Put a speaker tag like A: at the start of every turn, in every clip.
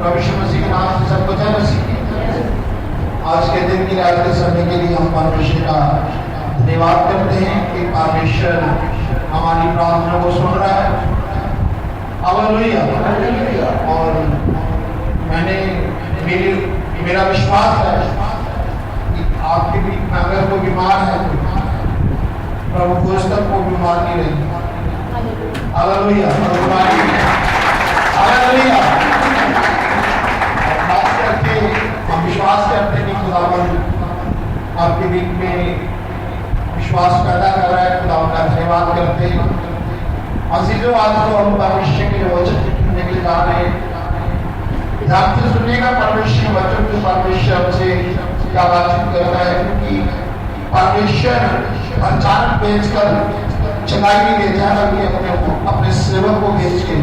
A: प्रभु यीशु मसीह के नाम से सबको जय मसीह। आज के दिन की रात के समय के लिए हम परमेश्वर का धन्यवाद करते हैं कि परमेश्वर हमारी प्रार्थना को सुन रहा है। हालेलुया। और मेरा विश्वास है कि आपके बीच में अगर कोई बीमार है तो प्रभु खोज तक को बीमार नहीं रहेगी। हालेलुया। हालेलुया। खास करके हम विश्वास करते हैं कि खुदावंद आपके बीच में विश्वास पैदा कर रहा है। खुदा का धन्यवाद करते हैं। अजीजों, आज तो हम परमेश्वर के वचन सुनने के लिए जा रहे हैं। ध्यान से सुनिएगा परमेश्वर वचन को। परमेश्वर से क्या बातचीत करता है, क्योंकि परमेश्वर अचानक भेजकर चलाई नहीं देता है, अपने सेवक को भेज के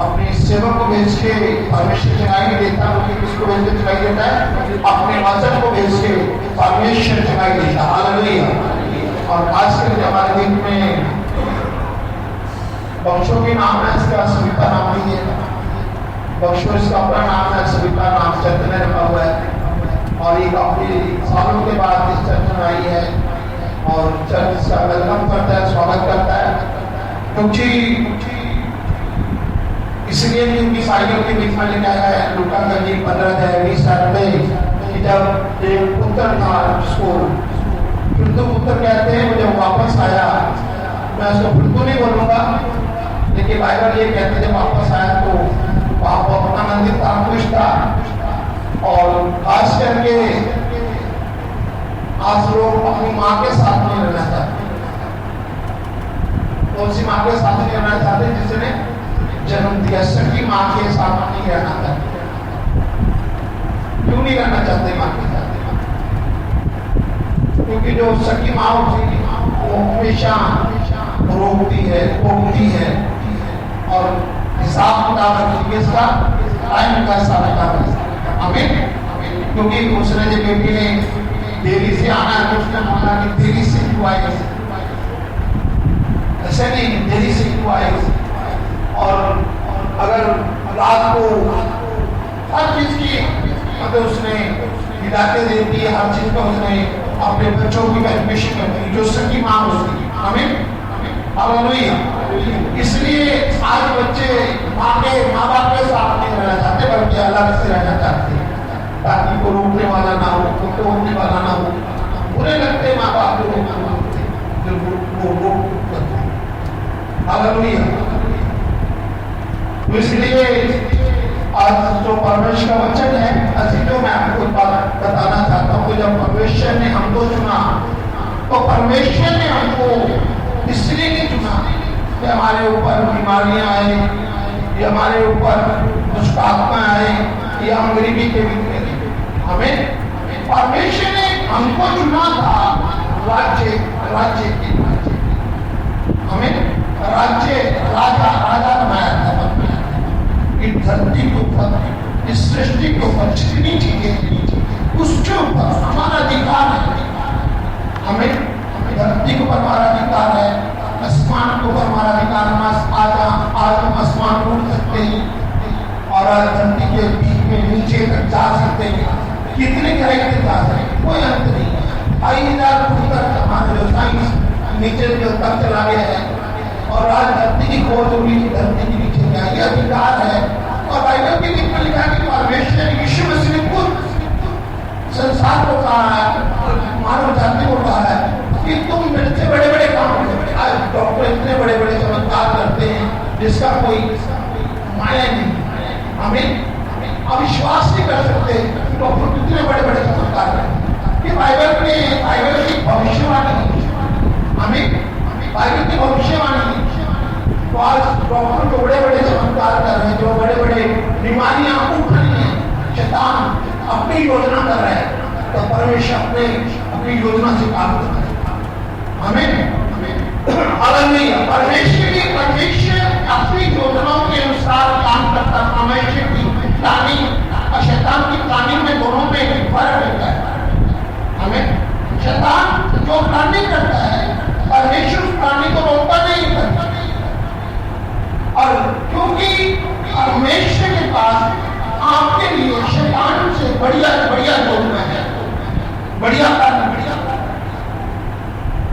A: परमेश्वर चलाई नहीं देता। किसको भेज के चलाई देता है? अपने वचन को भेज के परमेश्वर चलाई देता है। हालेलुया। और खासकर हमारे दिन में बख्शों के नाम है, इसका सविता नाम नहीं है। बख्शों इसका अपना नाम है, सविता नाम चर्च में रखा हुआ है। और ये काफी सालों के बाद इस चर्च में आई है और चर्च इसका वेलकम करता है, स्वागत करता है। क्योंकि इसलिए क्योंकि बाइबल के बीच में लिखा है लूका का 15-20 में, जब एक पुत्र था उसको फिर तो पुत्र कहते हैं, जब वापस आया, मैं उसको फिर तो नहीं बोलूंगा, लेकिन बाइबल ये कहते जब वापस आया तो वहां बहुत आनंदित था, खुश था। और खास करके आज लोग अपनी माँ के साथ नहीं रहना चाहते। कौन सी माँ के साथ नहीं रहना चाहते? जिसने जन्म दिया। सगी माँ के साथ नहीं रहना चाहते। क्यों नहीं रहना चाहते माँ के साथ? क्योंकि जो सगी माँ होती है वो हमेशा रोकती है, टोकती है और हिसाब किताब रखती है, इसका टाइम का हिसाब किताब। आमीन। क्योंकि उसने जब बेटी ने देरी से आना है तो उसने बोला कि देरी से क्यों आई, ऐसे नहीं देरी से क्यों आई। और अगर रात को हर चीज की मतलब उसने हिदायतें देती है, हर चीज का उसने अपने बच्चों की एजुकेशन करती है, जो सगी माँ होती है। आमीन। हालेलुया। इसलिए आज बच्चे माँ बाप के साथ नहीं रहना चाहते, बल्कि अलग से रहना चाहते हैं, ताकि को रोकने वाला ना हो, को तोड़ने वाला ना हो। बुरे लगते माँ बाप लोग हालेलुया। तो इसलिए आज जो परमेश्वर का वचन है, ऐसी जो मैं आपको बात बताना चाहता हूँ, जब परमेश्वर ने हमको चुना तो परमेश्वर ने हमको इसलिए नहीं चुना कि हमारे ऊपर बीमारियां आए या हमारे ऊपर दुष्ट आत्मा आए या हम गरीबी के बीच में। हमें परमेश्वर ने हमको चुना था राज्य के, हमें राज्य राजा बनाया था। इस धरती के ऊपर, इस सृष्टि के ऊपर जितनी चीजें उसके ऊपर हमारा अधिकार है। हमें धरती के ऊपर हमारा अधिकार है, आसमान के ऊपर हमारा अधिकार है। आज हम आसमान को उड़ सकते हैं और धरती के बीच में नीचे तक जा सकते हैं। कितने गहराई तक जा सकते हैं, कोई अंत नहीं है। 2,000 फुट तक हमारे जो साइंस नीचे जो तक चला गया है और आज धरती की खोज हुई, धरती के नीचे क्या यह अधिकार है। और बाइबल के बीच में लिखा है कि परमेश्वर यीशु मसीह ने खुद संसार को कहा है, मानव जाति को कहा है कि तुम मेरे से बड़े बड़े काम करोगे। आज डॉक्टर इतने बड़े बड़े चमत्कार करते हैं जिसका कोई माया नहीं। हमें अविश्वास नहीं कर सकते डॉक्टर कितने बड़े बड़े चमत्कार करते। ये बाइबल की भविष्यवाणी, हमें बाइबल की भविष्यवाणी। तो आज डॉक्टर जो बड़े बड़े चमत्कार कर रहे हैं, जो बड़े बड़े बीमारियां उठ रही हैं, शैतान अपनी योजना कर रहे हैं, तो परमेश्वर अपनी योजना से काम करता है। हमें हालेलुया। परमेश्वर अपनी योजनाओं के अनुसार काम करता है। परमेश्वर की प्लानिंग और शैतान की प्लानिंग में दोनों में फर्क रहता है। हमें शैतान जो प्लानिंग करता है, परमेश्वर उस प्लानिंग को रोकता नहीं करता। और क्योंकि परमेश्वर के पास बढ़िया बढ़िया जोड़ में है, बढ़िया कर्म,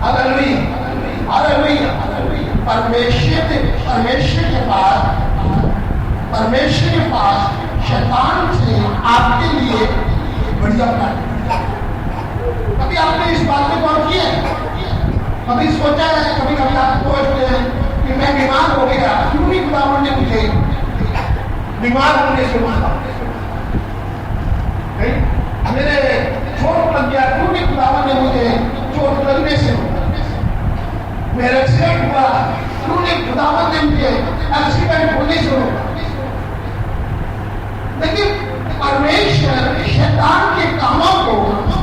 A: हालेलुया हालेलुया। परमेश्वर के पास शैतान से आपके लिए बढ़िया प्लान। कभी आपने इस बात पे गौर किया है? कभी सोचा है? कभी कभी आप सोचते हैं कि मैं बीमार हो गया, क्यों नहीं खुदावन ने मुझे बीमार होने से रोका? मेरे चोट लग गया, क्यों नहीं खुदावन ने मुझे चोट लगने से रोका? मेरा एक्सीडेंट हुआ, क्यों नहीं खुदावन ने मुझे एक्सीडेंट होने से रोका? लेकिन परमेश्वर शैतान के कामों को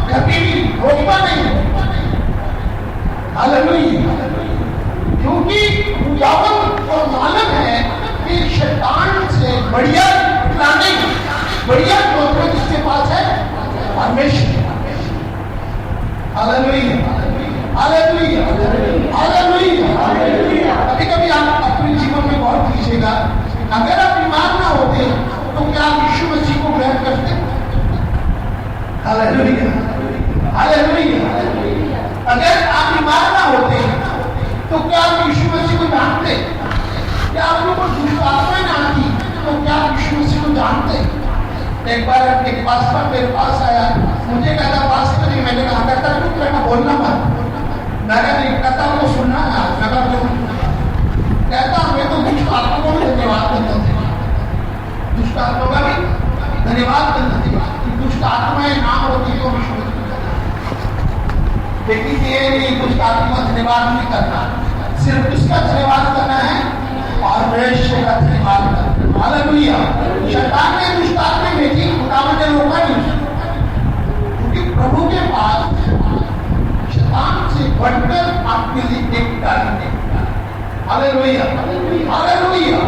A: कभी भी रोकता नहीं। हालेलुया। क्योंकि खुदावन को मालूम है कि शैतान से बढ़िया प्लानिंग, बढ़िया जोड़ जिसके पास है परमेश्वर। Hallelujah hallelujah hallelujah. कभी कभी आप अपने जीवन में गौर कीजिएगा, अगर आप बीमार ना होते तो क्या आप यीशु मसीह को ग्रहण करते? Hallelujah hallelujah. अगर आप बीमार ना होते तो क्या आप यीशु मसीह को जानते? क्या आप लोगों को दुष्ट आत्माएं ना आती तो क्या आप यीशु मसीह को जानते? एक बार एक पास्टर मेरे पास आया, मुझे कहता पास्टर जी, मैंने कहा कहता क्यों कहना बोलना मत, मैंने नहीं कहता वो सुनना है, कहता मैं तो दुष्ट आत्मा को भी धन्यवाद करता था, दुष्ट आत्मा का भी धन्यवाद करता था कि दुष्ट आत्माएं ना होती तो लेकिन ये नहीं दुष्ट आत्मा का धन्यवाद नहीं करना, सिर्फ उसका धन्यवाद करना है और परमेश्वर का धन्यवाद करना। हालेलुया। शैतान ने दुष्ट आत्मा भेजी, खुदावन ने रोका नहीं, क्योंकि प्रभु के पास शैतान से बढ़कर आपके लिए एक डाली। Hallelujah hallelujah.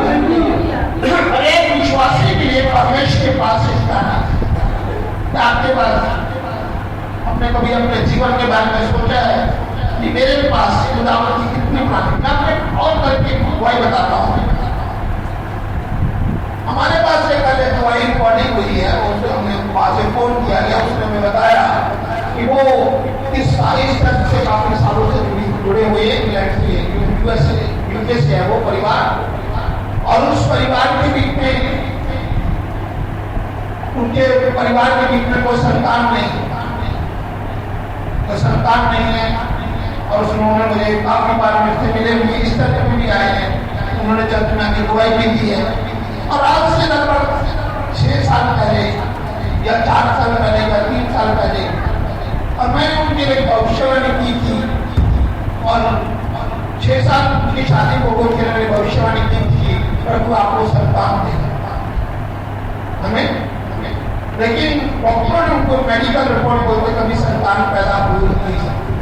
A: हर एक विश्वासी के लिए परमेश्वर के पास एक डाली। क्या आपके पास आपने कभी अपने जीवन के बारे में सोचा है कि मेरे पास खुदावन की कितनी प्लानिंग? मैं अपने और करके गवाही बताता हूँ। हमारे पास एक पहले गवाही रिकॉर्डिंग हुई है, उससे हमने वहां से फोन किया गया, उसने हमें बताया कि वो इस चर्च से काफी सालों से जुड़े हुए इंग्लैंड से यूके से है वो परिवार, और उस परिवार के बीच में उनके परिवार के बीच में कोई संतान नहीं है। और उन्होंने मुझे काफी बार मुझसे मिले हुए इस तरह में भी आए हैं, उन्होंने चर्च में आके गवाही भी दी है। और आज से लगभग 6 साल पहले या 4 साल पहले या 3 साल पहले, और मैंने उनके लिए भविष्यवाणी की थी, और 6 साल की शादी को उनके लिए भविष्यवाणी की थी, प्रभु आपको संतान देगा हमें। लेकिन डॉक्टर ने उनको मेडिकल रिपोर्ट बोलते कभी संतान पैदा हो नहीं सकती।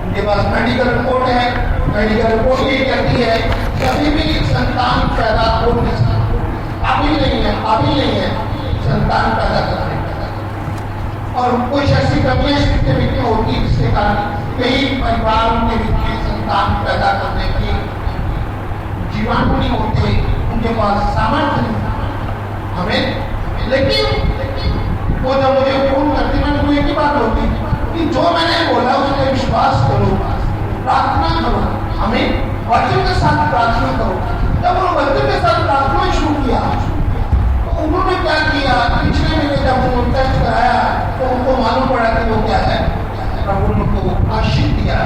A: उनके पास मेडिकल रिपोर्ट है, मेडिकल रिपोर्ट ये कहती है कभी भी संतान पैदा हो नहीं सकती, काबिल नहीं है संतान पैदा करने का। और कुछ ऐसी कमियां इसके बीच में होती है जिसके कारण कई परिवारों के बीच में संतान पैदा करने की जीवाणु नहीं होते, उनके पास सामर्थ्य नहीं हमें। लेकिन वो जब मुझे फोन करती मैं तो एक ही बात होती कि जो मैंने बोला उसमें विश्वास करो, प्रार्थना करो, हमें वचन के साथ प्रार्थना करो। जब वो वचन के साथ प्रार्थना शुरू किया तो उन्होंने क्या किया, पिछले महीने जब उन्होंने टेस्ट कराया तो उनको मालूम पड़ा कि वो क्या है, प्रभु ने उनको आशीष दिया।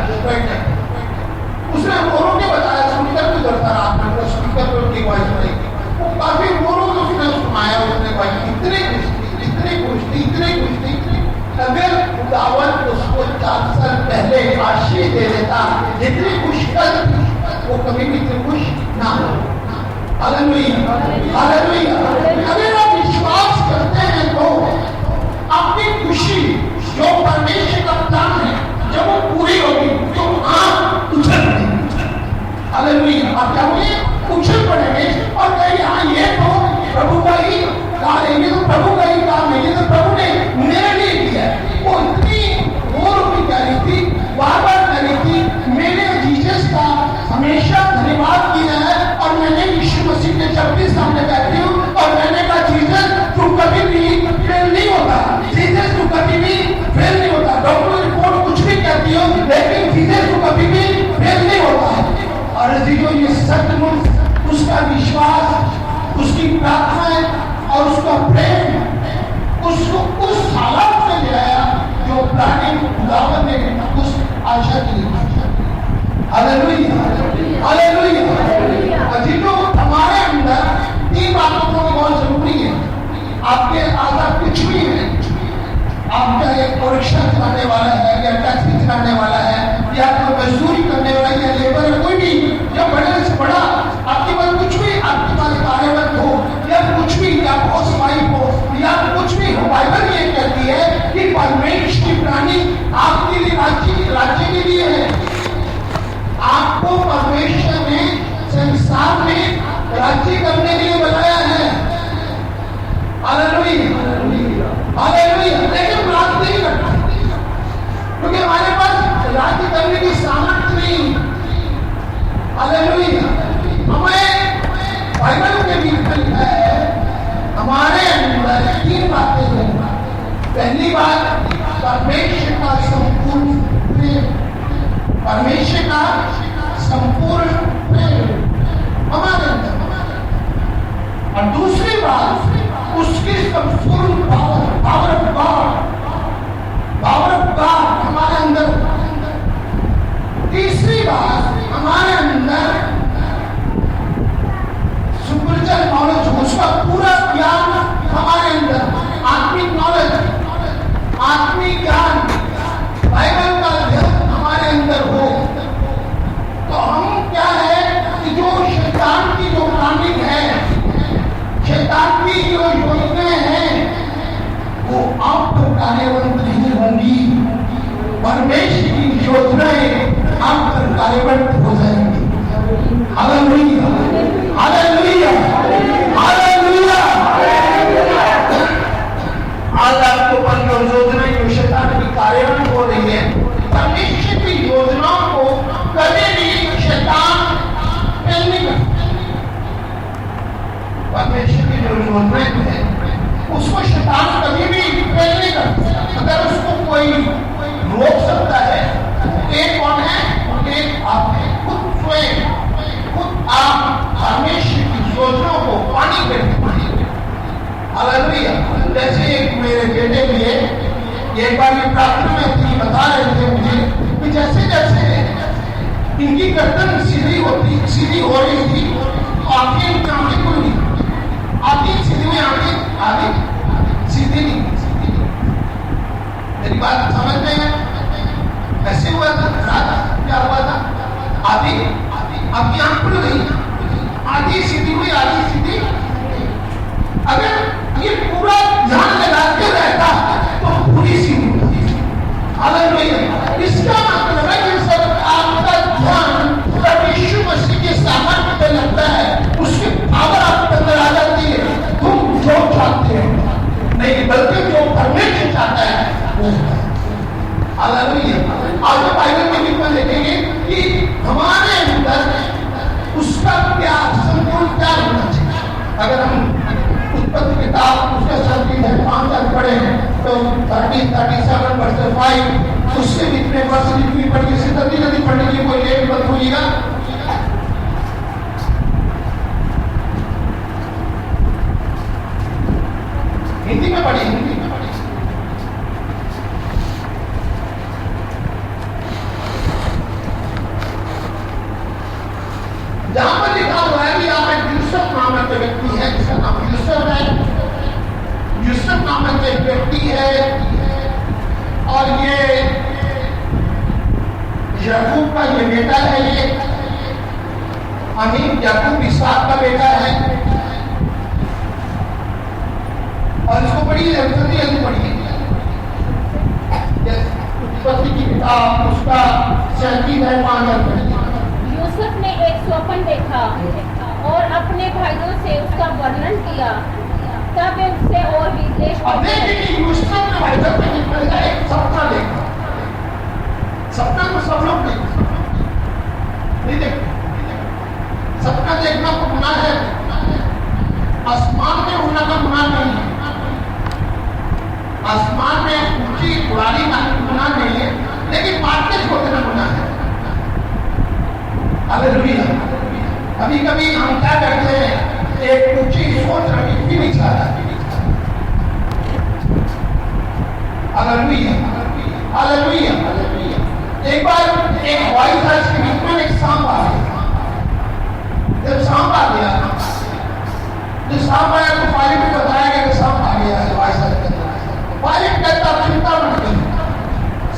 A: उसने रोरों के बताया, स्पीकर भी करता रहा, आपने स्पीकर पर उनकी वॉइस रहेगी, वो काफी रोरों को उसने सुनाया, उसने वॉइस इतने खुश थी। अगर खुदावन उसको 4 साल पहले आशीष दे देता, जितनी खुश कर वो कभी भी इतनी खुश ना हो। Hallelujah hallelujah. अगर आप विश्वास करते हैं तो अपनी खुशी जो परमेश्वर का प्लान है जब वो पूरी होगी तो आप उछल पड़ेंगे। हालेलुया। आप क्या होंगे? उछल पड़ेंगे और कहेंगे हाँ ये तो प्रभु का ही काम है, ये तो प्रभु का ही काम है, ये तो प्रभु ने मेरे लिए किया है। वो इतनी और भी कह रही थी, बार-बार कह रही थी, मैंने जीसस का हमेशा धन्यवाद किया है और मैंने यीशु मसीह के जब भी सामने बैठी हूँ प्रार्थनाएं और उसका प्रेम उसको उस हालत में ले आया जो प्राणी खुदावन ने उस आशा के लिए। Hallelujah, hallelujah. और जिनको हमारे अंदर तीन बातों को बहुत जरूरी है। आपके आधा कुछ भी है, आपका एक परीक्षा चलाने वाला है या टैक्सी चलाने वाला है या कोई मजदूरी करने वाला है या लेबर है, कोई भी या बड़े से बड़ा आपके पास कुछ भी, आपके पास कार्यरत हो या कुछ भी, या हाउस वाइफ हो या कुछ भी हो, बाइबल ये कहती है कि परमेश्वर की प्राणी आपके लिए राज्य के लिए है। आपको परमेश्वर ने संसार में राज्य करने के लिए बनाया है। Hallelujah, hallelujah. लेकिन राज्य नहीं करना क्योंकि हमारे पास राज्य करने की सामर्थ्य नहीं। हालेलुया। हमें बाइबल के भी है हमारे अंदर तीन बातें हैं। पहली बात परमेश्वर का संपूर्ण प्रेम, परमेश्वर का संपूर्ण प्रेम हमारे अंदर। और दूसरी बात उसकी संपूर्ण पावर ऑफ गॉड हमारे अंदर। तीसरी बात हमारे अंदर सुपरचल नॉलेज, उसका पूरा ज्ञान हमारे अंदर, आत्मिक नॉलेज, आत्मिक ज्ञान, बाइबल का अध्ययन हमारे अंदर हो तो हम क्या है कि जो शैतान की जो प्लानिंग है, शैतान की जो योजनाएं हैं वो आप पर कार्यवंत नहीं होंगी। परमेश्वर की योजनाएं आप पर कार्यवंत हो जाएंगी। Hallelujah, hallelujah, hallelujah. आज आपके ऊपर जो योजनाएं जो शैतान की कार्यवंत हो रही है, परमेश्वर की योजनाओं को कभी भी शैतान फेल नहीं करता। परमेश्वर की जो योजनाएं है उसको शैतान कभी भी फेल नहीं करता। अगर उसको कोई रोक सकता है, एक कौन है? एक आप है, खुद स्वयं, खुद आप परमेश्वर की योजनाओं को पानी करते। हालेलुया। जैसे एक मेरे बेटे के लिए एक बार ये प्रार्थना में थी, बता रहे थे मुझे कि जैसे जैसे इनकी गर्दन सीधी हो रही थी, आंखें इनकी आंखें खुल गई, आंखें सीधी में आंखें सीधी नहीं। मेरी बात समझ में है? ऐसे हुआ था रात, क्या हुआ था? आधी आपकी आंख खुल गई, आधी सीधी हुई, आधी सीधी। अगर ये पूरा ध्यान लगा के रहता तो पूरी सीधी होती। हालेलुया। इसका मतलब है कि सब आपका ध्यान यीशु मसीह के सामर्थ्य पे लगता है, उसकी पावर आपके अंदर आ जाती है। तुम जो चाहते हो नहीं, बल्कि जो परमेश्वर चाहता है वो। हालेलुया। आज बाइबल में भी देखेंगे कि हमारे अंदर उसका क्या संपूर्ण क्या होना चाहिए। अगर हम उत्पत्ति किताब उसके 5 पढ़े हैं तो 37 वर्ष 5 उससे इतने वर्ष जितनी पढ़ी से जल्दी पढ़ने की कोई लेट मत होइएगा। हिंदी में पढ़ी, हिंदी में पढ़ी। जहां पर लिखा हुआ है कि यहाँ एक यूसुफ नामक व्यक्ति है, जिसका नाम यूसुफ है। यूसुफ नामक एक व्यक्ति है और ये याकूब का ये बेटा है, ये अमीन याकूब इसहाक का बेटा है। और इसको पढ़िए, जल्दी पढ़िए उत्पत्ति की किताब उसका 37
B: यूसुफ ने एक स्वप्न देखा और अपने भाइयों से उसका वर्णन किया। तब वे उससे और विदेश
A: यूसुफ ने बाइबल में एक सपना देखा। सपना को सब लोग नहीं देखते। सपना देखना को गुनाह है, आसमान में उड़ना का गुनाह नहीं है। आसमान में ऊंची उड़ानी का गुनाह नहीं है, लेकिन मार्केट को देना गुनाह है। हालेलुया। कभी कभी हम क्या करते हैं, एक ऊंची सोच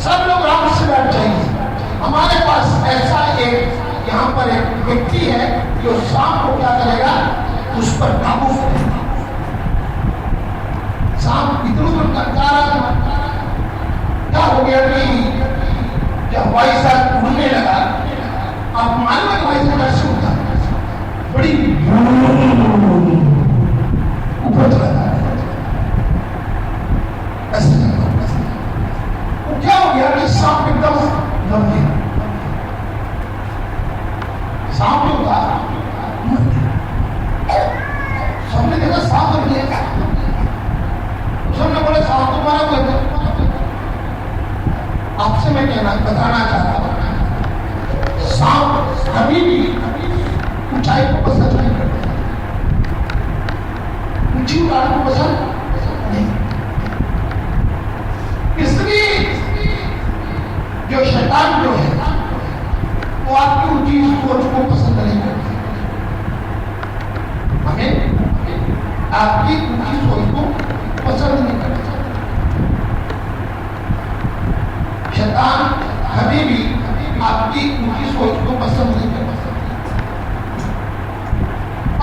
A: सब लोग आराम से बैठ जाइए। हमारे पास ऐसा एक यहाँ पर एक व्यक्ति है जो सांप को क्या करेगा, उस पर काबू करेगा। सांप इधर उधर करता रहा, क्या हो गया कि जब भाई साहब उड़ने लगा, आप मान लो भाई साहब कैसे होता, बड़ी ऊपर चला जाता ऐसे। वो क्या हो गया कि सांप एकदम दम गया। सांप जो था सबने देखा सांप दम गया, सबने बोले सांप तो मारा कोई। आपसे मैं बताना चाहता हूं, सांप कभी भी ऊंचाई को पसंद नहीं करते, ऊंची उड़ान को पसंद नहीं। इसलिए जो शैतान जो है वो आपकी ऊंची सोच को पसंद नहीं करता। हमें आपकी ऊंची सोच को पसंद नहीं करता। शैतान कभी भी आपकी ऊंची सोच को पसंद नहीं करता।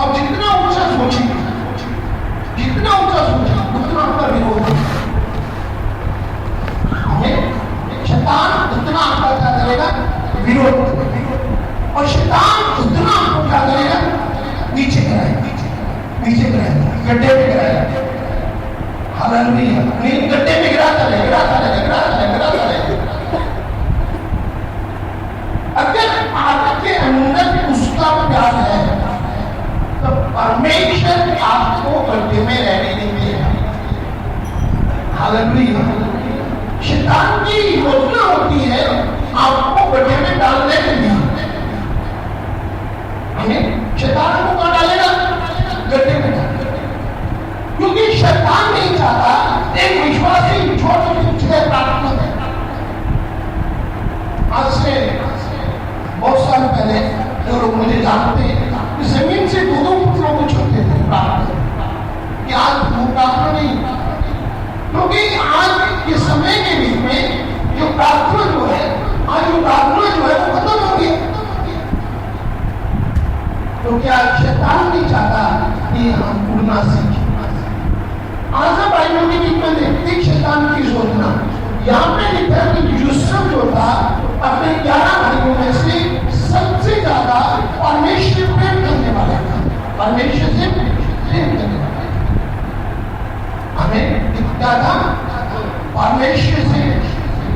A: अब जितना ऊंचा सोचेंगे, जितना ऊंचा सोचेंगे, उतना आपका विरोध है। शैतान उतना आपका क्या करेगा, विरोध। और शैतान उतना आपको क्या करेगा, नीचे गिराएगा, नीचे गिराएगा, गड्ढे में गिराएगा। हालेलुया। नहीं, गड्ढे में गिराता रहे, गिराता रहे, गिराता रहे, गिराता रहे। अगर आपके अंदर उसका प्यार है तो परमेश्वर आपको गड्ढे में रहने नहीं देगा। हालेलुया। शैतान की योजना होती है आपको गड्ढे में डालने के लिए। शैतान को कहाँ डालेगा, गड्ढे में डालेगा, क्योंकि शैतान नहीं चाहता एक विश्वासी छोटे से प्रार्थना करे। आज से बहुत साल पहले जो लोग मुझे जानते हैं, जमीन से दो पुत्रों को छोड़ते थे प्रार्थना, कि आज वो प्रार्थना नहीं, क्योंकि आज के समय के बीच में जो प्रार्थना जो है, आज जो प्रार्थना जो है वो खत्म हो गई। तो क्या शैतान नहीं चाहता कि हम उड़ना सीखें? आज भाइयों के बीच में देखते शैतान की योजना। यहाँ पे लिखा है कि यूसुफ जो था अपने 11 भाइयों में से सबसे ज्यादा परमेश्वर प्रेम करने वाला था, परमेश्वर से प्रेम करने वाला। हमें क्या था, परमेश्वर से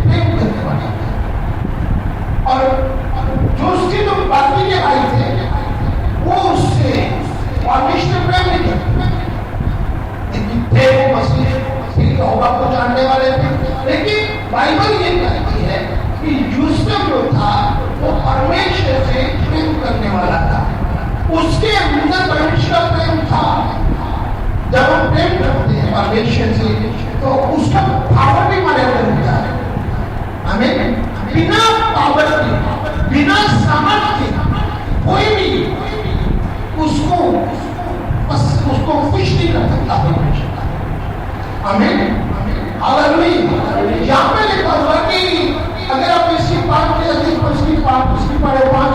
A: प्रेम करने वाला। और जो उसके जो बाकी के भाई थे वो उससे परमेश्वर प्रेम नहीं करते, लेकिन थे वो मसीह यहोवा को जानने वाले थे। लेकिन बाइबल ये कहती है कि यूसुफ जो था वो परमेश्वर से प्रेम करने वाला था, उसके अंदर परमेश्वर का प्रेम था। जब हम प्रेम करते हैं परमेश्वर से तो उसका पावर भी हमारे अंदर होता है। हमें बिना पावर के, बिना सामर्थ्य के कोई भी उसको खुश नहीं कर सकता परमेश्वर। हमें हालेलुया। यहाँ पे लिखा हुआ कि अगर आप इसकी पाठ के उसकी पढ़े 5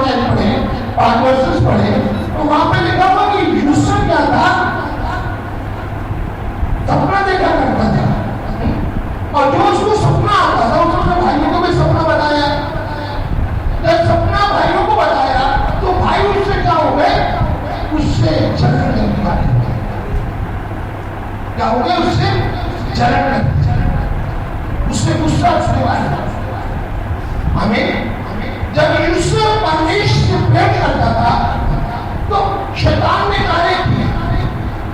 A: लाइन पढ़े, 5 वर्सेस पढ़े, तो वहां पे लिखा हुआ कि यूसुफ क्या था, सपना देखा करता था। और जो उसको सपना आता था उसने भाइयों को भी सपना बताया। जब सपना भाइयों को बताया तो भाई उससे क्या हो गए, उससे झगड़ करने वाले क्या हो गए, उससे झगड़, उससे गुस्सा उठने वाले। हमें जब यूसुफ परमेश्वर से प्रेम करता था तो शैतान ने कार्य किए,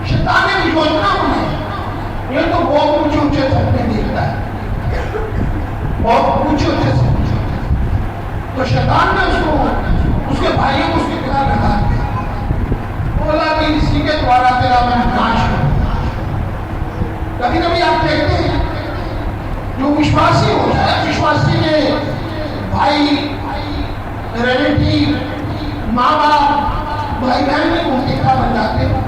A: शैतान ने योजना बनाई। ये तो बहुत ऊंचे ऊंचे सपने देखता है, बहुत ऊंचे ऊंचे सपने। तो शैतान ने उसको, उसके भाइयों को उसके खिलाफ लगा दिया, बोला कि इसी के द्वारा तेरा मैं नाश करूं। कभी कभी आप देखते हैं जो विश्वासी होता है, विश्वासी के भाई, रिलेटिव, माँ बाप, भाई बहन में उनके क्या बन जाते हैं,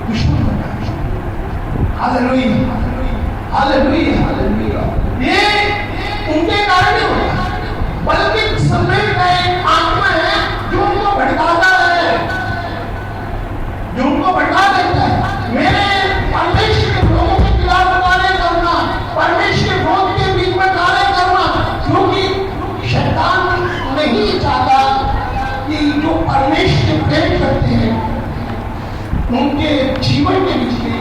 A: दुश्मन बन जाते हैं। Hallelujah, hallelujah, hallelujah. ये उनके कारण नहीं होता, बल्कि समय का एक आत्मा है जो उनको भटकाता है, जो उनको भटका देता है। मेरे परमेश्वर के लोगों के खिलाफ कार्य करना, परमेश्वर के विरोध के बीच में कार्य करना, क्योंकि शैतान नहीं चाहता कि जो परमेश्वर प्रेम करते हैं उनके जीवन के बीच में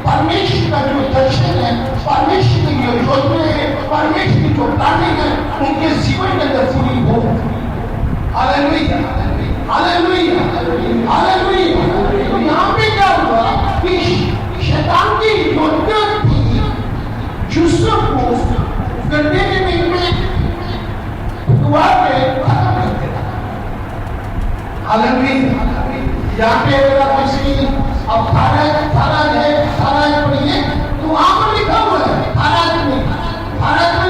A: परमेश्वर का जो दर्शन है, परमेश्वर की जो योजना है, परमेश्वर की जो प्लानिंग है, उनके जीवन के अंदर पूरी हो। Hallelujah, hallelujah, hallelujah. यहाँ पे क्या हुआ कि शैतान की योजना थी यूसुफ को गड्ढे में दुआ पे खत्म कर देना। हालेलुया। यहाँ पे अगर किसी अब थारा पढ़िए तो वहां पर लिखा हुआ है, थारा में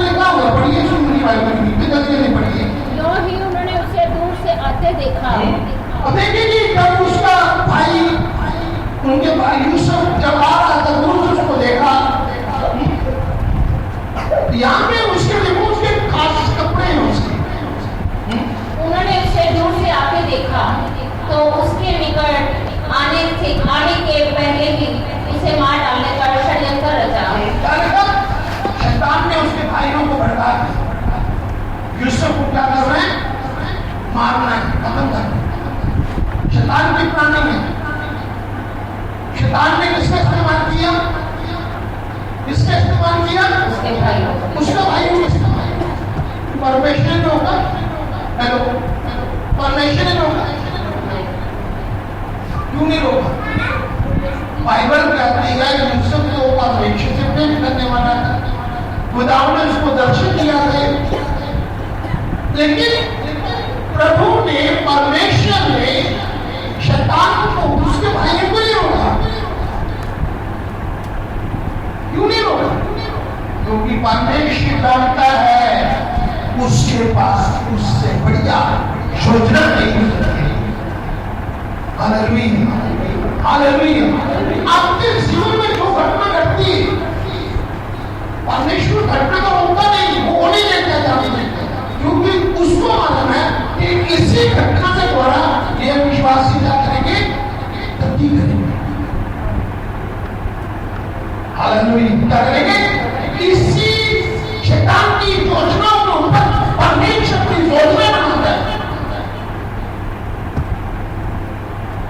A: लिखा हुआ है, पढ़िए सुन बाइबल में जल्दी नहीं पढ़िए।
B: लो ही उन्होंने उसे दूर से आते देखा।
A: और देखिए कि जब उसका भाई, उनके भाई यूसुफ जब आ रहा था दूर से उसको देखा, यहाँ पे उसके देखो उसके खास कपड़े हैं उसके।
B: उन्होंने उसे दूर से आते देखा तो उसके निकट आने के पहले ही उसे मार डालने का षड्यंत्र रचा।
A: शैतान ने उसके भाइयों को भड़का दिया, यूसुफ को क्या कर रहे हैं, मारना है, खत्म करना। शैतान की प्लानिंग है। शैतान ने किसका इस्तेमाल किया, किसका इस्तेमाल किया,
B: उसके भाइयों
A: का इस्तेमाल। परमेश्वर ने होगा, हेलो, परमेश्वर ने होगा, क्यों नहीं रोका? बाइबल कहती है यूसुफ को परमेश्वर से प्रेम करने वाला था, खुदावंद ने उसको दर्शन दिया थे, लेकिन प्रभु ने, परमेश्वर ने शैतान को, उसके भाइयों को नहीं रोका। क्यों नहीं रोका? क्योंकि परमेश्वर जानता है उसके पास उससे बढ़िया योजना नहीं है। Hallelujah, hallelujah. आपके जीवन में जो घटना घटती है, परमेश्वर घटना का होता नहीं, वो नहीं देता जाने, क्योंकि उसको मालूम है कि इसी घटना के द्वारा ये विश्वासी क्या करेंगे, तब्दील करेंगे। हालेलुया, क्या करेंगे? इसी शैतान की योजनाओं के ऊपर परमेश्वर की योजना बनाता है।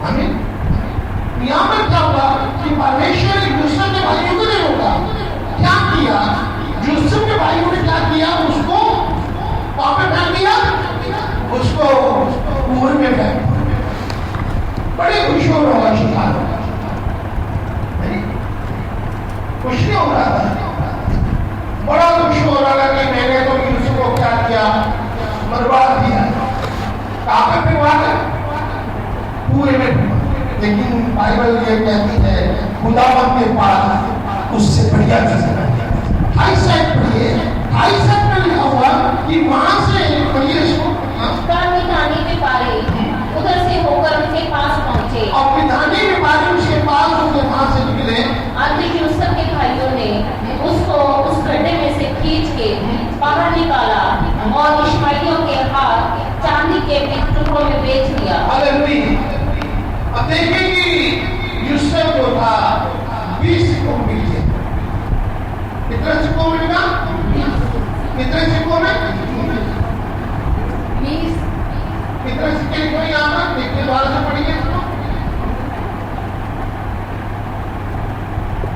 A: आमीन। यहाँ पर क्या हुआ कि परमेश्वर यूसुफ के भाइयों को नहीं रोका। क्या किया? यूसुफ के भाइयों ने क्या किया? उसको वहां पे फेंक दिया, उसको कुएं में फेंक। बड़े खुश हो रहा शैतान, खुश नहीं हो रहा था, बड़ा खुश हो रहा था कि मैंने तो यूसुफ को क्या किया, बर्बाद किया। कहां पे फिरवा है? कुएं में। लेकिन बाइबल ये कहती है खुदावंद के पास उससे बढ़िया चीज है। 28 पढ़िए, 28 में लिखा हुआ कि वहां से, पढ़िए इसको,
B: मिधानी व्यापारी उधर से होकर उनके पास पहुंचे
A: और मिधानी व्यापारी उसके पास होकर वहां से निकले।
B: अंत यूसुफ के भाइयों ने उसको उस गड्ढे में से खींच के बाहर निकाला और इश्माइलियों के हाथ चांदी के टुकड़ों में बेच दिया।
A: हालेलुया। अब देखिए कि यूसुफ जो था 20 सिक्कों में मिल गया। कितने सिक्कों में मिला? कितने सिक्कों में?
B: 20।
A: कितने सिक्के लिखो यहाँ पर? देखिए द्वारा से पढ़िए।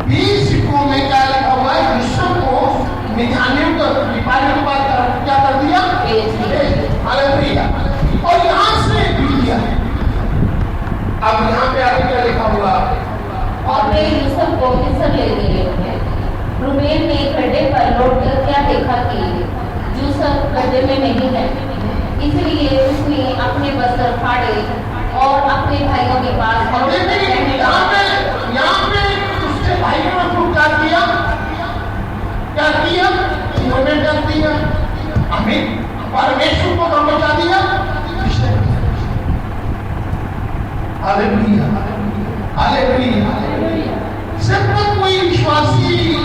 A: 20 सिक्कों में क्या लिखा हुआ है? यूसुफ को मिधानियों को, व्यापारियों के पास क्या कर दिया?
B: बेच दिया।
A: हालेलुया। और यहाँ से मिल गया। अब यहाँ पे आगे क्या लिखा हुआ?
B: और वे यूसुफ को मिस्र ले गए। रूबेन ने गड्ढे पर लौट कर क्या देखा कि यूसुफ गड्ढे में नहीं है, इसलिए उसने अपने वस्त्र फाड़े और अपने भाइयों के पास
A: यहाँ पे उसके भाइयों ने तो क्या किया? क्या किया? उन्होंने कर दिया। आमीन। परमेश्वर को कम बचा दिया। Hallelujah, hallelujah. सिर्फ कोई विश्वासी नहीं,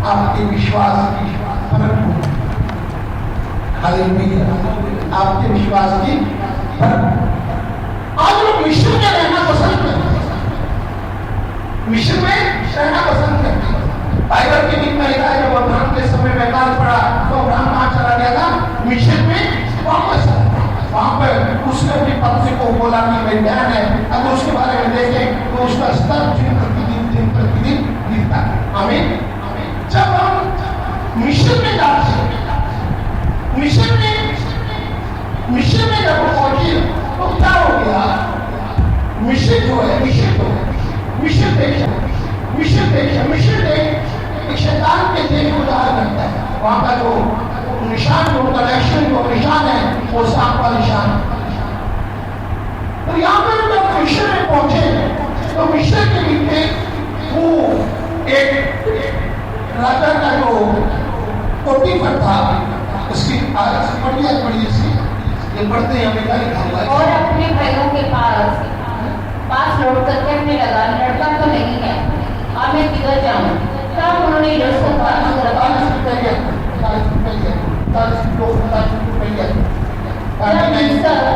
A: आपके विश्वास की परख होगी। हालेलुया, आपके विश्वास की परख। आज लोग मिशन में रहना पसंद करते हैं, मिशन में रहना पसंद करते हैं। बाइबल के गीत में लिखा है जब अब्राहम के समय में काल पड़ा तो अब्राहम कहाँ चला गया था? मिशन में वापस। वहां पर उसने अपनी पत्नी को बोला कि मेरी बहन है। अगर उसके बारे में देखें तो उसका स्तर दिन प्रतिदिन गिरता है। आमीन। जब हम मिशन में जाते हैं, मिशन में जब पहुंचे तो क्या हो गया? मिशन जो है, मिशन एक शैतान के देश को जाहिर करता है। वहां का जो निशान, जो कनेक्शन, जो निशान है वो सांप का निशान। तो यहाँ पर जब मिशन में पहुंचे तो मिशन के बीच वो एक राजा का जो कोटीपति था, उसकी आदत पढ़िए इसकी, ये पढ़ते हैं हमें क्या लिखा हुआ है।
B: और अपने भाइयों के पास लौट कर कहने लगा, लड़का तो नहीं है, अब मैं किधर जाऊं? तब उन्होंने यूसुफ का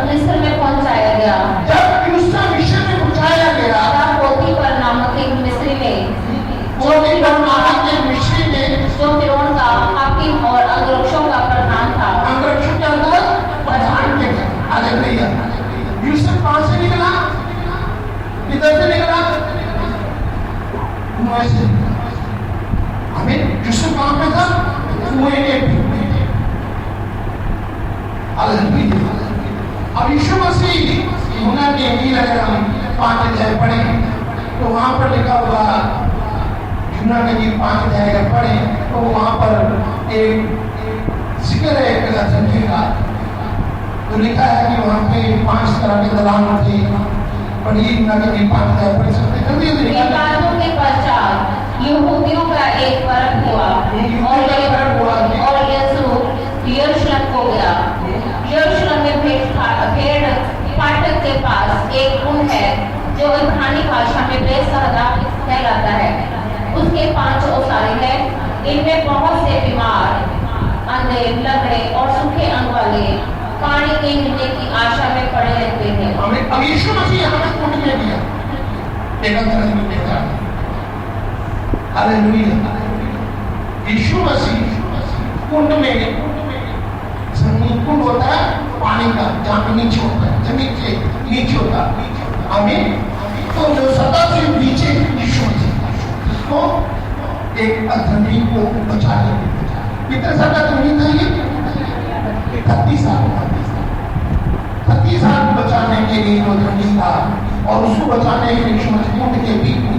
B: मिस्र में पहुंचाया गया।
A: जब यूसुफ मिस्र में पहुंचाया गया,
B: तब पोतीफर नामक एक मिस्री में जो फिरौन का हाकिम और अंगरक्षकों का प्रधान था,
A: अंगरक्षक के अंदर प्रधान के थे। हालेलुया। यूसुफ कहां से निकला? किधर से निकला? कुएं से। आमीन। यूसुफ कहां पे था? कुएं में। हालेलुया। अब यीशु मसीह उन्होंने इंजील अगर हम 5 अध्याय पढ़े तो वहां पर लिखा हुआ, उन्होंने 5 अध्याय अगर पढ़े तो वहां पर एक जिक्र है एक धरती का। तो लिखा है कि वहां पे 5 तरह के दलान थे। पढ़िए उन्होंने 5 अध्याय पढ़ सकते। जल्दी
B: बातों के पश्चात यहूदियों का एक पर्व हुआ और यरूशलेम को गया। यरूशलेम में भेड़ फाटक के पास एक कुंड है जो इब्रानी भाषा में बेसहदा कहलाता है। उसके 5 ओसारे हैं। इनमें बहुत से बीमार, अंधे, लंगड़े और सूखे अंग वाले पानी के मिलने की आशा में पड़े रहते हैं।
A: अब यीशु मसीह हमें कुंड में दिया, एक अंदर में देखा। हालेलुया। यीशु मसीह कुंड में, कुंड होता है पानी का, जहाँ पे नीचे होता है, जमीन के नीचे होता है। आमीन। तो जो सतह से नीचे यीशु मसीह, जिसको एक अधर्मी को बचा लिया। कितने साल का जमीन था ये? 30 साल। 30 साल बचाने के लिए जो जमीन था और उसको बचाने के लिए यीशु मसीह कुंड के बीच में।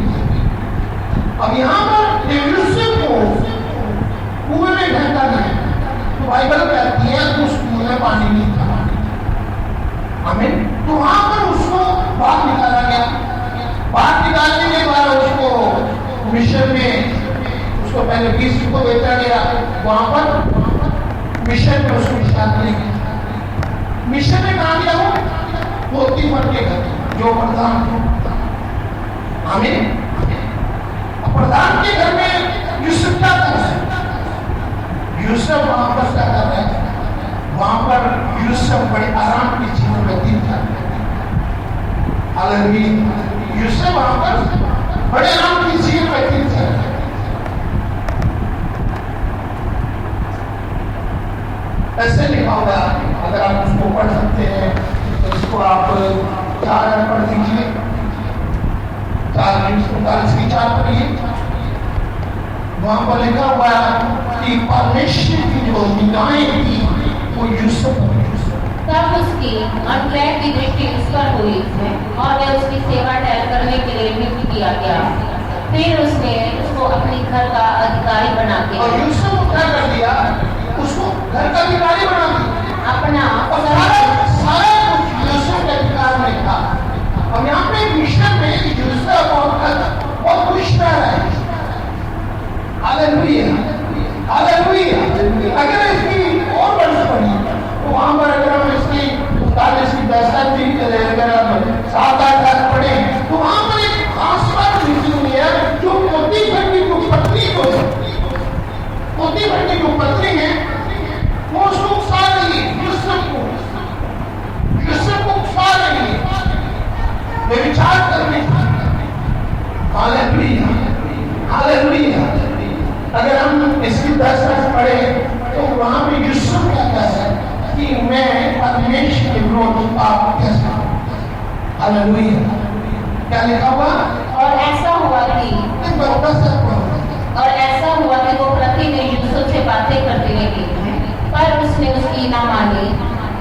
A: अब यहाँ पर यूसुफ को कुएं में फेंका गया तो बाइबल कहती है उस कुएं में पानी नहीं था। आमीन। तो वहां पर उसको बाहर निकाला गया। बाहर निकालने के बाद उसको मिशन में, उसको पहले 20 को बेचा गया। वहां पर मिशन में उसको निकाल दिया। मिशन में कहा गया वो? पोतीफर के घर, जो प्रधान थे। आमीन। प्रधान के घर में यूसुफ क्या कर रहे हैं? यूसुफ वहां पर क्या कर रहे हैं? वहां पर यूसुफ बड़े आराम की जीवन व्यतीत कर रहे हैं। हालेलुया। यूसुफ वहां पर बड़े आराम की जीवन व्यतीत कर रहे हैं। ऐसे लिखा हुआ, अगर आप उसको पढ़ सकते हैं तो इसको आप 4 पढ़ दीजिए। 4:39 की 4 पढ़िए। वहां पर लिखा हुआ कि परमेश्वर की जो निगाहें थी वो यूसुफ।
B: तब उसकी अनुग्रह की दृष्टि उस पर हुई और वह उसकी सेवा टहल करने के लिए नियुक्त किया गया। फिर उसने उसको अपने घर का अधिकारी बना के,
A: और यूसुफ को क्या कर दिया? उसको घर का अधिकारी बना दिया।
B: अपना
A: सारा कुछ यूसुफ के अधिकार में था। और यहाँ पे मिशन में यूसुफ बहुत खुश रह रहा है। हालेलुया। हालेलुया। अगर इसकी और वर्ष पढ़ी तो वहां पर अगर हम इसकी 39 अगर हम 7-8 पढ़े तो वहां पर एक खास बात लिखी हुई है जो पोतीफर की पत्नी को 10 पढ़े तो वहां पे यूसुफ कहता है कि मैं परमेश्वर के विरोध पाप कैसे करूं। हालेलुया। क्या लिखा हुआ?
B: और ऐसा हुआ कि वो प्रतिदिन यूसुफ से बातें करती रही, पर उसने उसकी ना मानी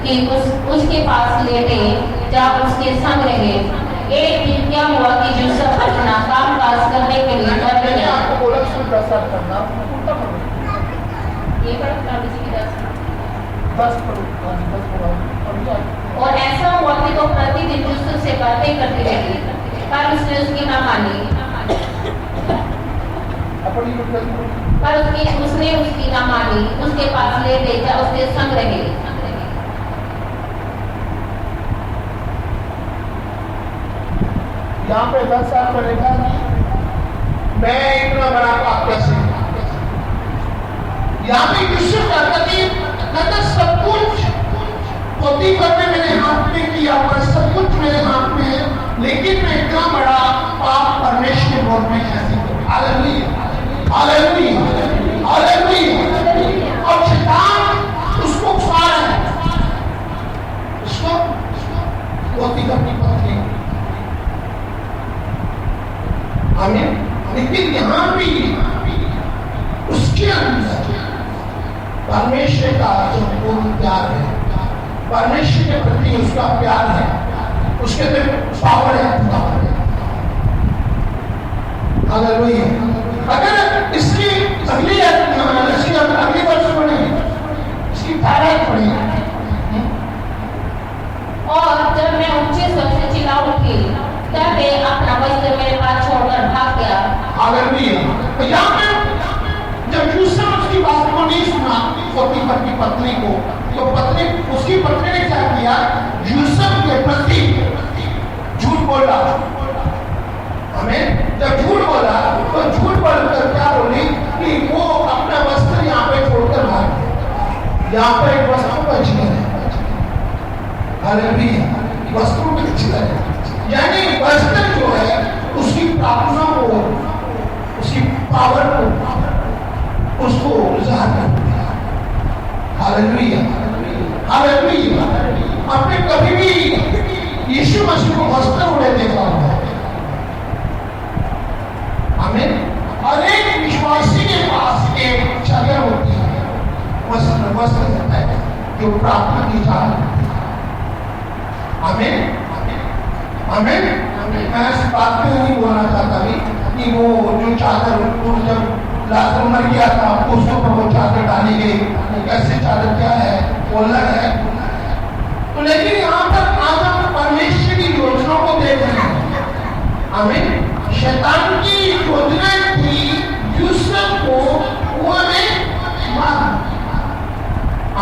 B: कि उसके पास लेटे या उसके संग रहे। एक दिन क्या हुआ कि यूसुफ अपना काम काज करने के लिए घर में गया।
A: आपको बोला इसमें 10 करना
B: ये पढ़ो इसकी
A: 10 पढ़ो।
B: और ऐसा हुआ कि वो प्रतिदिन यूसुफ से बातें करती रही, पर उसने उसकी ना मानी उसने उसकी ना मानी, उसके पास लेटे या उसके संग रहे।
A: यहाँ पे 10 साल में लिखा मैं इतना बड़ा पाप कैसे। यहाँ पे यूसुफ कहता सब कुछ पोतीफर ने मेरे हाथ में किया हुआ, सब कुछ मेरे हाथ में है, लेकिन मैं इतना बड़ा पाप परमेश्वर के विरोध में कैसे करूं। Hallelujah, hallelujah, hallelujah. और शैतान उसको उकसा रहा है, उसको पोतीफर की पत्नी। आमीन। लेकिन यहाँ भी उसके अंदर परमेश्वर का जो पूर्ण प्यार है, परमेश्वर के प्रति उसका प्यार है, उसके अंदर पावर है। हालेलुया। अगर इसकी अगली वर्ष पढ़े, इसकी 18 पढ़े।
B: और जब मैं ऊंचे स्वर से चिल्ला उठी, तब वे अपना वस्त्र मेरे पास छोड़कर भाग गया।
A: हालेलुया। यहाँ पे जब यूसुफ उसकी बात को नहीं सुना पोतीफर की पत्नी को, तो उसकी पत्नी ने क्या किया? यूसुफ के प्रति झूठ बोला। हमें जब झूठ बोला तो झूठ बोलकर क्या बोली कि वो अपना वस्त्र यहाँ पे छोड़कर भाग गया। यहाँ पर एक वस्त्र बच गया। हालेलुया। वस्त्रों में यानी वस्त्र जो है उसकी प्रार्थना को, उसकी पावर को, उसको ज़ाहिर कर दिया। Hallelujah, hallelujah. आपने कभी भी यीशु मसीह को वस्त्र उड़े देखा होगा? आमीन। हर एक विश्वासी के पास एक चादर होती है, वस्त्र होता है जो प्रार्थना की चादर। आमीन, आमीन। मैं इस बात पे नहीं बोलना चाहता भी कि वो जो चादर जब लाजर मर गया था उसके ऊपर वो चादर डाली गई, कैसे चादर क्या है वो अलग है। तो लेकिन यहाँ पर आज हम परमेश्वर की योजना को देख रहे हैं। आमीन। शैतान की योजना थी यूसुफ को कुआं में मार।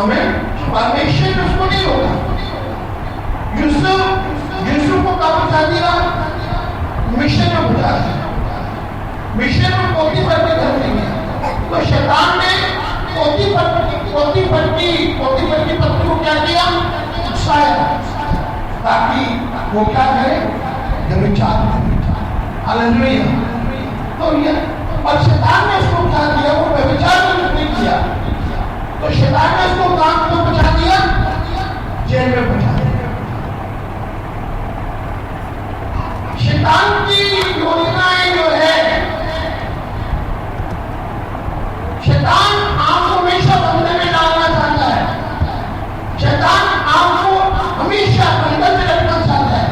A: आमीन। परमेश्वर ने उसको नहीं रोका। यूसुफ को कब बचा दिया? मिशन में बचा दिया। मिशन में पोतीफर के घर में गया तो शैतान ने पोतीफर की पत्नी को क्या किया? उकसाया ताकि वो क्या करे? व्यभिचार। हालेलुया। तो ये और शैतान ने उसको क्या किया? वो व्यभिचार नहीं किया तो शैतान ने उसको काम को बचा दिया, जेल में बचा दिया। शैतान की योजनाएं जो है, शैतान आपको हमेशा बंधन में डालना चाहता है। शैतान आपको हमेशा बंधन में रखना चाहता है।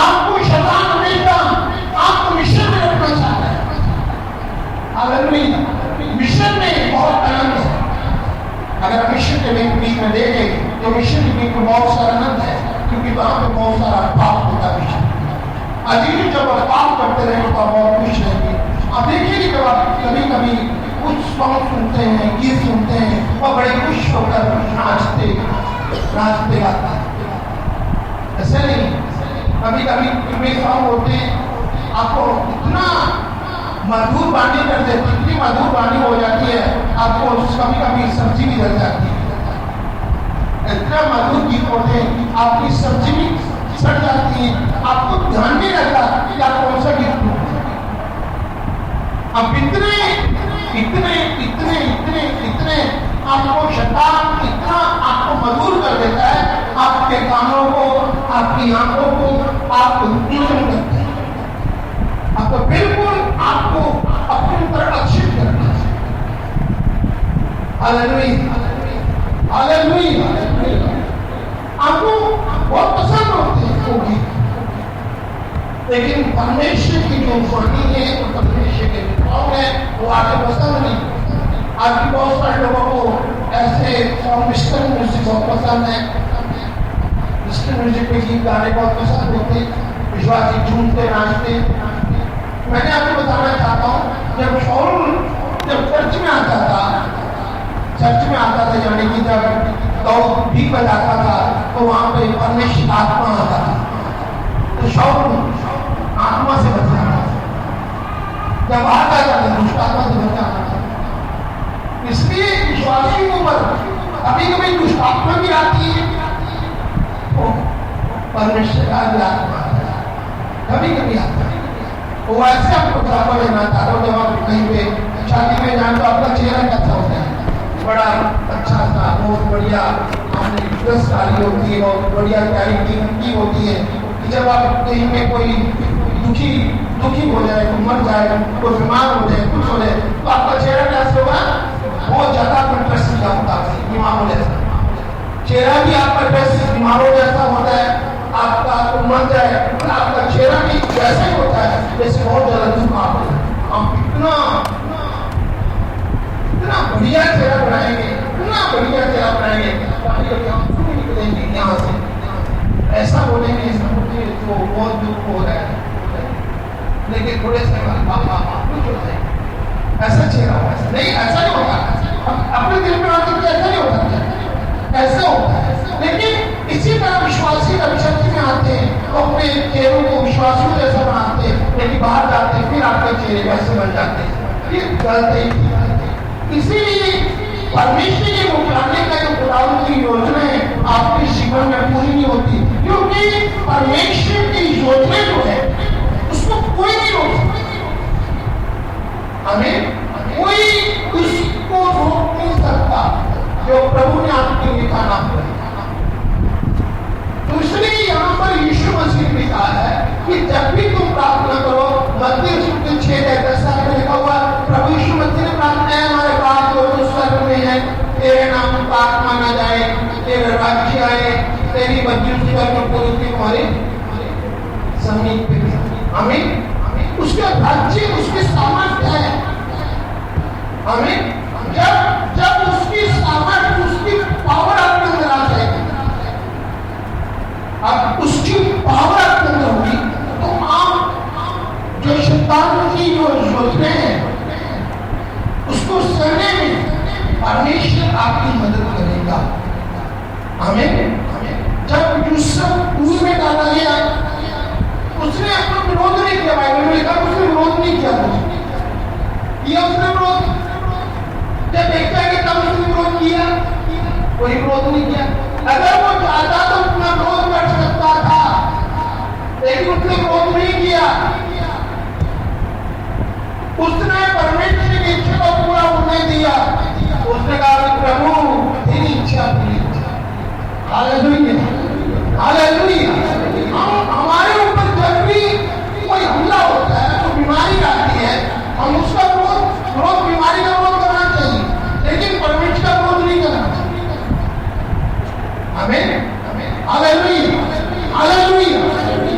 A: आपको शैतान हमेशा आपको मिशन में रखना चाहता है। हालेलुया। मिशन में बहुत आनंद है। अगर मिशन के बीच में देखें तो मिशन के बीच में बहुत सारा आनंद है, क्योंकि वहां पे बहुत सारा पाप होता है। मिशन अजीब जब आप पाप करते रहे तो आप बहुत खुश रहेंगे। आप देखिए जब आप कभी कभी कुछ सॉन्ग सुनते हैं, गीत सुनते हैं, वो बड़े खुश होकर नाचते गाते हैं। ऐसे नहीं, कभी कभी सॉन्ग होते हैं आपको इतना मधुर वाणी कर देती, इतनी मधुर वाणी हो जाती है आपको कभी कभी सब्जी भी जल जाती है। इतना मधुर गीत होते हैं आपकी सब्जी भी सड़ जाती है, आपको ध्यान नहीं रहता कि आप कौन सा गीत। अब इतने इतने इतने इतने इतने आपको शैतान इतना आपको मजबूर कर देता है, आपके कानों को, आपकी आंखों को आपको दूषण करते हैं, आपको बिल्कुल आपको अपनी तरफ लक्षित करना है। Hallelujah, hallelujah. आपको बहुत पसंद होगी, लेकिन परमेश्वर की जो वाणी है, तो परमेश्वर के विभाग है, वो आपको पसंद नहीं। आपकी बहुत सारे लोगों को ऐसे वेस्टर्न म्यूजिक बहुत पसंद है, वेस्टर्न म्यूजिक पे गीत गाने बहुत पसंद होते, विश्वासी झूमते नाचते। मैंने आपको बताना चाहता हूँ, जब शाऊल जब चर्च में आता था यानी कि जब तो भी बजाता था, तो वहां पे परमेश्वर आत्मा आता था, तो शाऊल आत्मा से बचा था, जब आता था दुष्ट आत्मा से बचा था। इसलिए विश्वासी को कभी कभी दुष्ट आत्मा भी आती है, तो परमेश्वर का भी आत्मा आता है, कभी कभी आता है। वो ऐसे आपको बराबर लेना चाहता हूँ, जब आप कहीं पे शादी में जाए तो आपका चेहरा कैसा होता है, बड़ा अच्छा सा, बहुत बढ़िया आपने ड्रेस डाली होती है, बहुत बढ़िया प्यारी की होती है। जब आप कहीं में कोई दुखी हो जाए, कोई मर जाए, कोई बीमार हो जाए, कुछ हो जाए, तो आपका चेहरा कैसे होगा, बहुत ज्यादा कंट्रास्ट किया होता है, बीमारों जैसा चेहरा भी आपका ड्रेस बीमारों जैसा होता है। आपका मर जाए, आपका चेहरा भी वैसे ही होता है जैसे बहुत ज्यादा दुख आप इतना बढ़िया चेहरा बनाएंगे, इतना बढ़िया चेहरा बनाएंगे, कभी कभी आंसू भी निकलेंगे यहाँ से, ऐसा बोलेंगे तो बहुत दुख हो रहा है, लेकिन थोड़े से कुछ हो जाए, ऐसा चेहरा हो, ऐसा नहीं, ऐसा नहीं होता। अपने दिल में आते तो ऐसा नहीं होता, ऐसा होता है। लेकिन इसी तरह विश्वासी अभिषेक में आते हैं, तो अपने चेहरों को विश्वासियों जैसा बनाते हैं, लेकिन बाहर जाते हैं फिर आपके चेहरे वैसे बन जाते हैं, ये गलत है। इसीलिए परमेश्वर के मुकाबले का जो खुदावंद की योजना है आपके जीवन में पूरी नहीं होती, क्योंकि परमेश्वर की योजना जो है उसको कोई नहीं रोक सकता, हमें कोई उसको रोक नहीं सकता जो प्रभु ने आपके लिए खाना है। तो इसलिए यहाँ पर यीशु मसीह ने कहा है कि जब भी तुम प्रार्थना करो, मत्ती 6:10 में लिखा हुआ, प्रभु यीशु मसीह ने प्रार्थना है, हमारे बाप जो स्वर्ग में है, तेरे नाम का माना जाए, तेरा राज्य आए, तेरी मर्जी पूरी हमारे समीप हमें उसका राज्य, उसके सामर्थ्य है। हमें जब उसकी सामर्थ्य, उसकी पावर आपके अंदर आ जाएगी, अब उसकी पावर आपके अंदर होगी, तो आप जो शैतान की जो योजना है उसको सहने में परमेश्वर आपकी मदद करेगा। हमें जब यूसुफ कुएं में डाला गया, उसने अपना विरोध नहीं किया, बाइबल में लिखा उसने विरोध नहीं किया, उसने विरोध जब देखा कि तब उसने विरोध किया, कोई विरोध नहीं किया। अगर वो चाहता तो अपना विरोध कर सकता था, लेकिन उसने विरोध नहीं किया। उसने परमेश्वर की इच्छा को पूरा होने दिया। उसने कहा प्रभु तेरी इच्छा पूरी। Hallelujah, hallelujah. हमारे ऊपर जब भी कोई हमला होता है, तो बीमारी आती है, हम उसका विरोध बीमारी का विरोध करना चाहिए, लेकिन परमेश्वर का विरोध नहीं करना चाहिए। हमें हालेलुया, हालेलुया।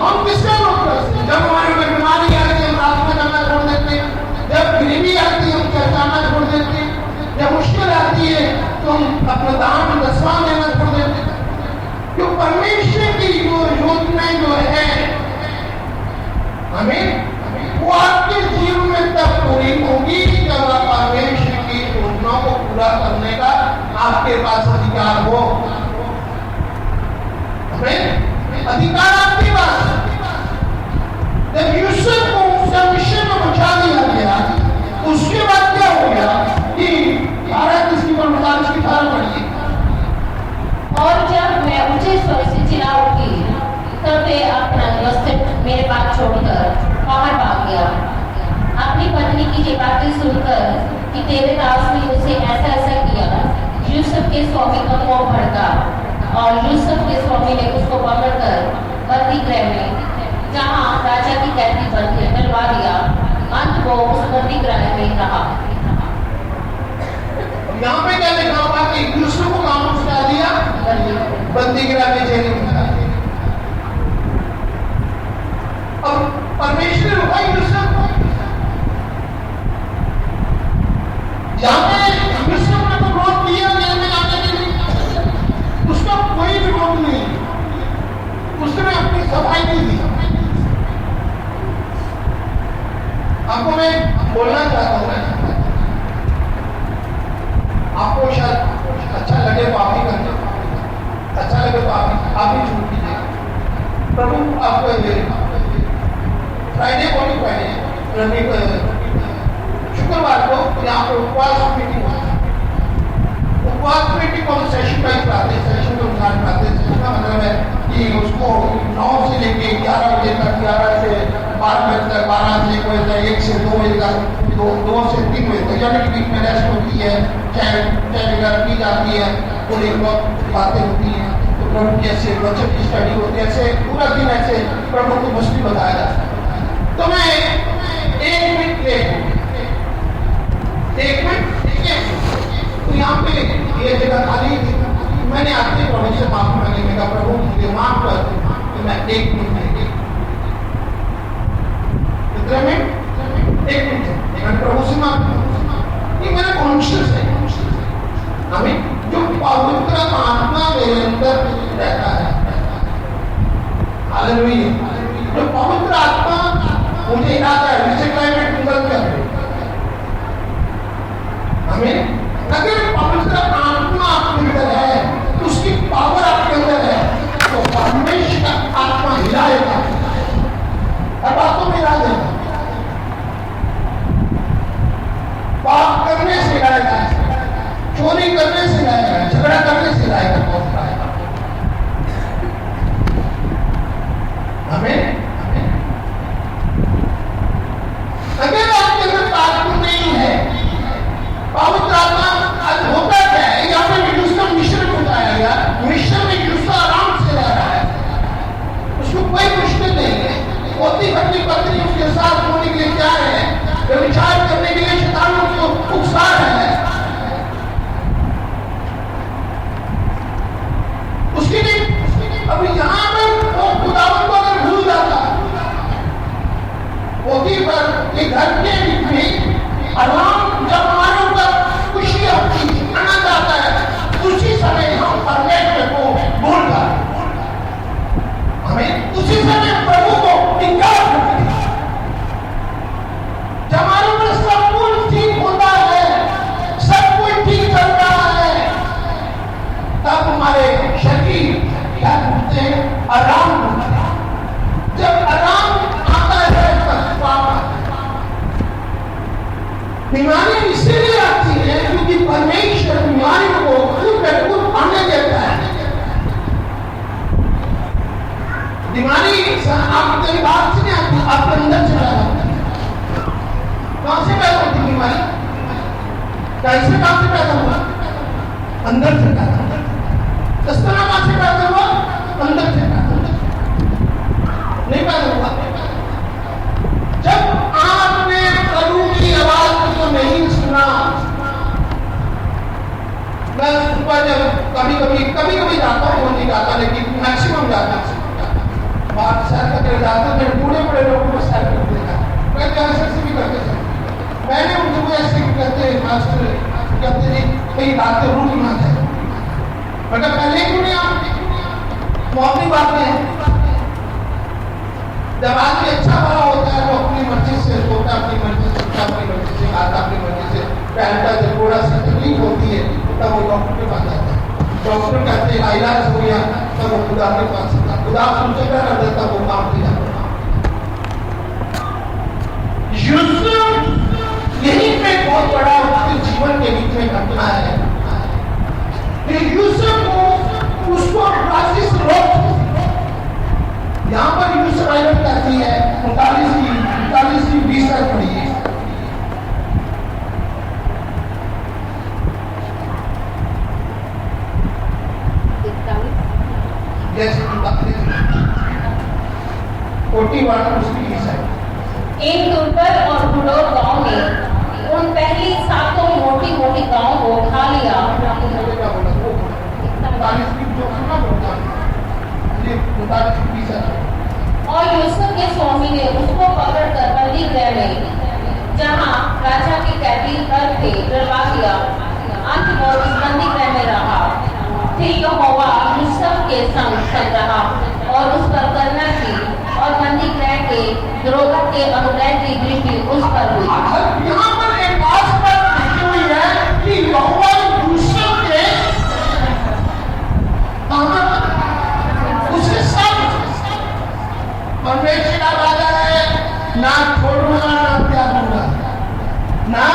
A: हम किसका विरोध करते हैं? जब हमारे ऊपर बीमारी आती है, हम प्रार्थना करना छोड़ देते हैं। जब गरीबी आती है, हम चर्चाना छोड़ देते हैं। जब मुश्किल आती है, तो हम अपना दान दसवां देना छोड़ देते हैं। जो परमेश्वर की जो योजनाएं जो है, हमें वो आपके जीवन में तब पूरी होगी जब आप परमेश्वर की योजनाओं को पूरा करने का आपके पास अधिकार हो। अधिकार आपके पास। जब यूसुफ को मिस्र में पहुंचा दिया गया, उसके बाद क्या हो गया कि 12 पढ़िए।
B: और जब मैं ऊंचे स्वर से चिल्ला उठी, तब वे अपना वस्त्र मेरे पास छोड़कर बाहर भाग गया। अपनी पत्नी की ये बातें सुनकर कि देवदास ने उसे ऐसा ऐसा किया। यूसुफ के स्वामी का कोप भड़का और यूसुफ के स्वामी ने उसको पकड़कर बंदी गृह में, जहाँ राजा की कैदी बंद थे, डलवा दिया। अंत वो उस बंदी गृह में रहा।
A: यहाँ पे क्या लिखा हुआ कि यूसुफ को कहाँ पहुंचा दिया? बंदी गृह में, जेल में। अब परमेश्वर हुआ यूसुफ, यहाँ पे यूसुफ ने तो विरोध किया जेल में जाने के लिए, उसका कोई विरोध नहीं, उसने अपनी सफाई नहीं दी। आपको मैं बोलना चाहता हूँ, आपको शायद अच्छा लगे तो आप ही करना, अच्छा लगे तो आप ही छूट कीजिए। प्रभु आपको फ्राइडे को नहीं, फ्राइडे शुक्रवार को यहाँ पर उपवास मीटिंग होता है। उपवास मीटिंग को सेशन वाइज कराते हैं, सेशन के अनुसार कराते हैं। इसका मतलब है कि उसको 9 से लेके 11 बजे तक, 11 से 12 बजे तक, 12 से 1 बजे तक, 1 से 2 बजे तक, 2 से 3 बजे तक, यानी कि बीच में रेस्ट होती है, चाय की जाती है, थोड़ी बहुत बातें होती हैं। तो प्रभु की ऐसे वचन की स्टडी होती है, ऐसे पूरा दिन ऐसे प्रभु को मछली बताया जाता है। तो मैं 1 मिनट ले, 1 मिनट, ठीक है। तो यहाँ पे ये जगह खाली थी, मैंने आते प्रभु से माफी मांगी। मैं कहा प्रभु मुझे माफ कर, तो मैं 1 मिनट में, कितने मिनट? 1 मिनट मैं प्रभु से माफी, ये मेरा कॉन्शियस है। हमें जो पवित्र आत्मा मेरे अंदर रहता है, हालेलुया, जो पवित्र आत्मा मुझे इरादा है, जिसे क्लाइमेट मदद कर रहे हमें, अगर पवित्र आत्मा आपके अंदर है, उसकी पावर आपके अंदर है, तो परमेश्वर का आत्मा हिलाएगा, हर बातों में हिला देगा, पाप करने से हिलाएगा, चोरी करने से हिलाएगा, झगड़ा करने से हिलाएगा, बहुत हिलाएगा हमें। अगर आपके अंदर आत्मा नहीं है, पवित्र आत्मा, आज होता क्या है, यहाँ पे यूसुफ मिस्र को बताया गया, मिस्र में यूसुफ आराम से रह रहा है, उसको कोई मुश्किल नहीं है। पोतीफर की पत्नी उसके साथ होने के लिए तैयार है, व्यभिचार करने के लिए शैतान उसको उकसा रहा है, उसके लिए अभी यहाँ पे वो खुदावंत को अगर भूल जाता, पोतीफर के घर के में आराम, जब हमारे ऊपर खुशी होती है, आनंद आता है, उसी समय हम परमेश्वर को भूल जाते, हमें उसी समय प्रभु को इनकार करते हैं। जब हमारे ऊपर सब कुछ ठीक होता है, सब कुछ ठीक चल रहा है, तब हमारे शरीर क्या करते हैं? आराम करते हैं। जब आराम आता है तब पाप आता है। बीमारी इसलिए आती है क्योंकि परमेश्वर बीमारी को खुद में खुद आने देता है। बीमारी आप कई बात से नहीं आती, आपके अंदर चला जाता है। कहां से पैदा होती बीमारी? कैंसर कहां से पैदा हुआ? अंदर से पैदा हुआ। दस्तना कहां से पैदा हुआ? अंदर से पैदा हुआ, नहीं पैदा हुआ। जब आपने प्रभु की आवाज को नहीं सुना, मैं ऊपर जब कभी जाता हूँ, नहीं जाता, लेकिन मैक्सिमम जाता हूँ, बाहर सैर करके जाता हूँ, मेरे बूढ़े लोगों को सैर करके देखा, मैं कैंसर से भी करते थे, मैंने उनको ऐसे कहते मास्टर कहते नहीं कहीं रात को रूम ना जाए, मतलब पहले क्यों नहीं आप मौकी बात है। जब आदमी अच्छा भला होता है तो अपनी मर्जी से सोता, अपनी मर्जी से उठता, अपनी मर्जी से खाता, अपनी मर्जी से पहनता, जब थोड़ा सी तकलीफ होती है तब वो डॉक्टर के पास जाता है, डॉक्टर कहते हैं इलाज हो गया, तब वो खुदा के पास जाता है, खुदा उनसे क्या कर देता, वो काम किया। यही पे बहुत बड़ा उसके जीवन के बीच में घटना है कि यूसुफ को उसको राशि से रोक, यहाँ पर यूसुफ आयत कहती है 39 की 20 तक पढ़िए। 41 उसकी फीस है।
B: एक दुर्बल और बुढ़ोर गांव ने उन पहली 7 मोटी मोटी गांव को खा लिया। और यूसुफ के स्वामी ने उसको पकड़कर बंदी गृह में, जहां राजा के कैदी कर थे, डरवा दिया। अंत में उस बंदी गृह में रहा। फिर यहोवा यूसुफ के संग रहा और उस पर करुणा की, और बंदी गृह के दरोगा के अनुग्रह की दृष्टि उस पर हुई।
A: यहाँ पर एक बात लिखी हुई है कि यहोवा यूसुफ के उसके साथ परमेश्वर का वादा है, ना छोड़ूंगा ना त्यागूंगा, ना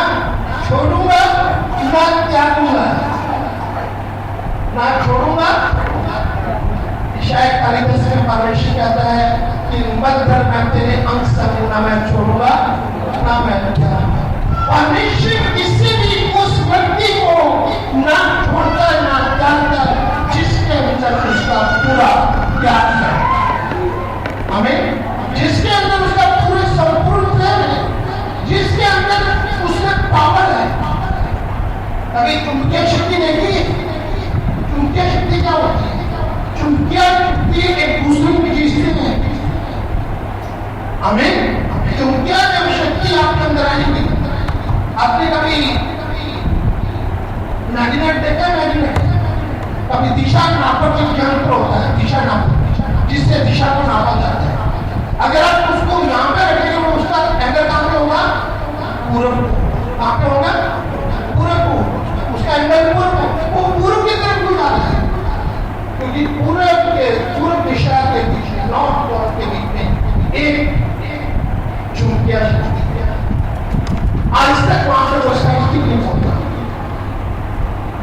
A: छोड़ूंगा ना त्यागूंगा, ना छोड़ूंगा। शायद 41 में परमेश्वर कहता है कि मत डर, मैं तेरे अंग संग ना मैं छोड़ूंगा ना मैं त्यागूंगा। परमेश्वर किसी भी उस व्यक्ति को ना छोड़ता ना त्यागता जिसके अंदर उसका पूरा प्यार है। हमें जिसके अंदर उसका पूरे संपूर्ण प्रेम है, जिसके अंदर उसमें पावर है। कभी चुंबकीय शक्ति देखी? चुंबकीय शक्ति क्या होती है? चुंबकीय शक्ति एक दूसरे को खींचती है। हमें चुंबकीय शक्ति आपके अंदर आएगी। आपने कभी मैग्नेट देखा? मैग्नेट कभी दिशा नापक यंत्र होता है, दिशा नापक, जिससे दिशा को नापा जाता है। अगर आप उसको यहाँ पे रखेंगे तो उसका एंगल कहाँ पे होगा? पूर्व। कहाँ पे होगा? पूर्व को। उसका एंगल पूर्व, वो पूर्व की तरफ क्यों जाता है? क्योंकि पूर्व दिशा के बीच में, नॉर्थ पॉल के बीच में एक चुंबकीय शक्ति है। आज तक वहां पे वो साइंटिफिक नहीं पहुंचा,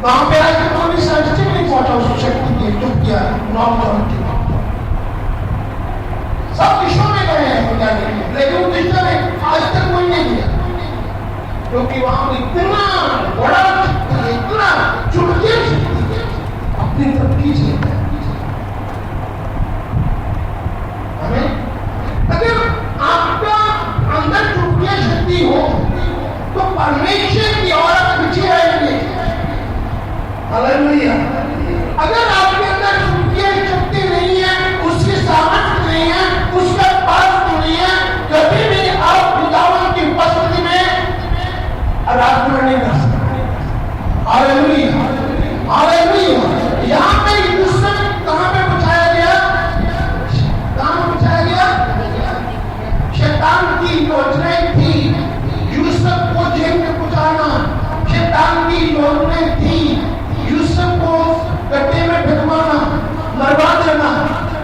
A: वहां पे आज तक कोई साइंटिफिक नहीं पहुंचा उस शक्ति की चुंबकीय नॉर्थ पॉल की। सब दिशा में गए हैं जाने के लिए, लेकिन उस दिशा में आज तक कोई नहीं गया, क्योंकि वहां इतना बड़ा इतना चुंबकीय शक्ति अपनी तरफ खींच लेता है हमें। अगर आपका अंदर चुंबकीय शक्ति हो तो परमेश्वर की ओर खींचे रहेंगे। हालेलुया। अगर आपके अंदर चुंबकीय शक्ति नहीं है, उसकी सामर्थ्य नहीं है, उसका पास नहीं है, कभी भी आप खुदावन की उपस्थिति में आराधना नहीं कर सकते। Hallelujah, hallelujah. यहाँ पे यूसुफ कहाँ पे पहुंचाया गया? कहाँ पहुंचाया गया? शैतान की योजनाएं थी यूसुफ को जेल में पहुंचाना। शैतान की योजनाएं थी यूसुफ को गड्ढे में भिगवाना, मरवा देना।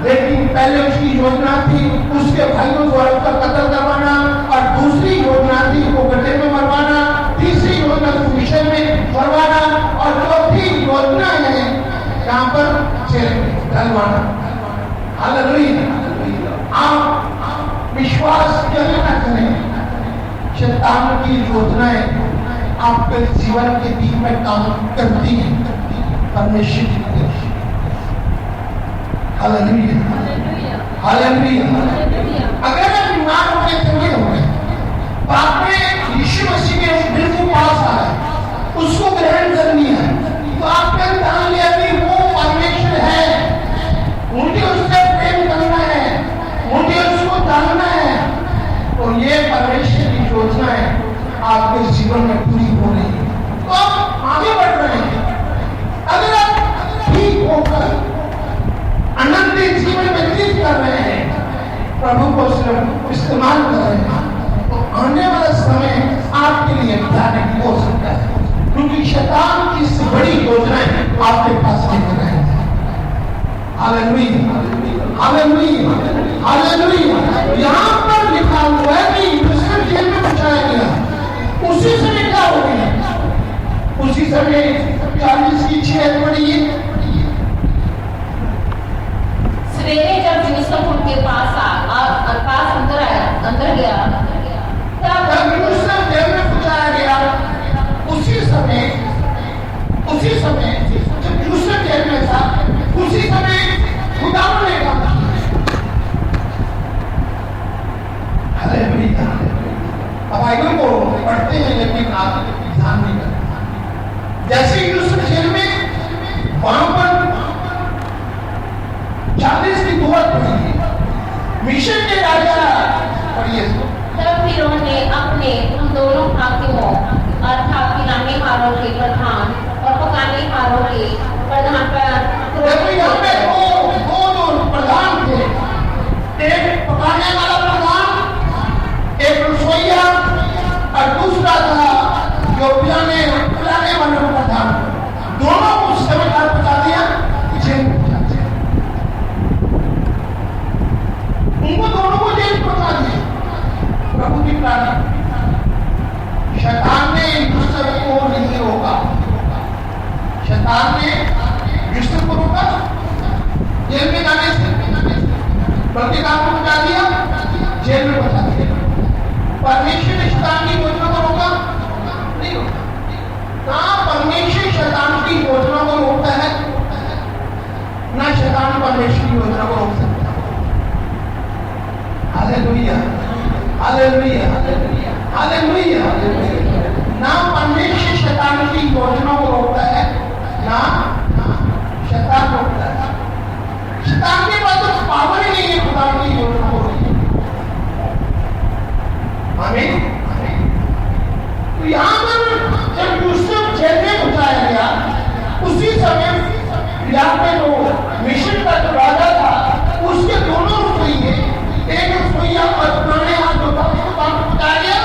A: लेकिन पहले उसकी योजना थी उसके भाइयों द्वारा उसका कत्ल करवाना, और दूसरी योजना थी वो गड्ढे में मरवाना, तीसरी योजना विषय में मरवाना, और चौथी योजना है यहाँ पर जेल में डलवाना। हालेलुया। आप विश्वास क्यों न करें? शैतान की योजनाएं आपके जीवन के बीच में काम करती हैं। परमेश्वर की तरफ। Hallelujah, hallelujah. अगर आप बीमार हो गए, चंगे हो गए, तो आपने यीशु मसीह के बिल्कुल पास आ गए, उसको ग्रहण करनी है, तो आपने जान लिया कि वो परमेश्वर है, मुझे उससे प्रेम करना है, मुझे उसको जानना है, तो ये परमेश्वर की योजना है आपके जीवन में पूरी हो रही है, तो आप आगे बढ़ रहे हैं। अगर आप ठीक होकर अनंत जीवन व्यतीत कर रहे हैं, प्रभु को सिर्फ इस्तेमाल कर रहे हैं, तो आने वाला समय आपके लिए भयानक हो सकता है, क्योंकि शैतान की बड़ी योजनाएं आपके पास लेकर आए हैं। Hallelujah, hallelujah, hallelujah. यहाँ पर लिखा हुआ है कि यूसुफ जेल में पहुंचाया गया। उसी समय क्या हो गया? उसी समय 40 की 6 पड़ी।
B: सवेरे जब यूसुफ उनके पास अंदर गया,
A: जब यूसुफ जेल में पहुंचाया गया, उसी समय जब यूसुफ जेल में था, उसी समय खुदा ने कहा मिस्र के राजा पढ़िए
B: तब फिरौन ने अपने उन दोनों हाकिमों अर्थात खिलाने हारों के प्रधान और पकाने हारों के प्रधान पर
A: देखो यहाँ पे दो प्रधान थे, एक पकाने वाला प्रधान, एक रसोइया, और दूसरा था जो पिलाने वाले प्रधान। दोनों को उस समय क्या पहुंचा दिया, जेल पहुंचा दिया। उनको दोनों को जेल पहुंचा दिया। प्रभु की प्रार्थना, शैतान ने यूसुफ को नहीं रोका, शैतान ने यूसुफ को रोका जेल में जाने से, बल्कि कहां पहुंचा दिया, जेल में पहुंचा दिया। परमेश्वर ने शैतान की योजना को रोका नहीं रोका। कहां परमेश्वर शैतान की योजना को रोकता है, ना शैतान परमेश्वर की योजना को रोक सकता है। Hallelujah, hallelujah, hallelujah. ना परमेश्वर शैतान की योजना को रोकता है, ना शैतान रोकता है। शैतान के पास तो पावर ही नहीं है खुदा की योजना को रोकने। आमीन। तो यहां पर जब यूसुफ जेल में पहुंचाया गया, उसी समय यहाँ पे जो मिस्र का जो राजा था, उसके दोनों रसोइये, एक रसोइया और पुराने हाथ जो था उसको कहां पहुंचाया गया,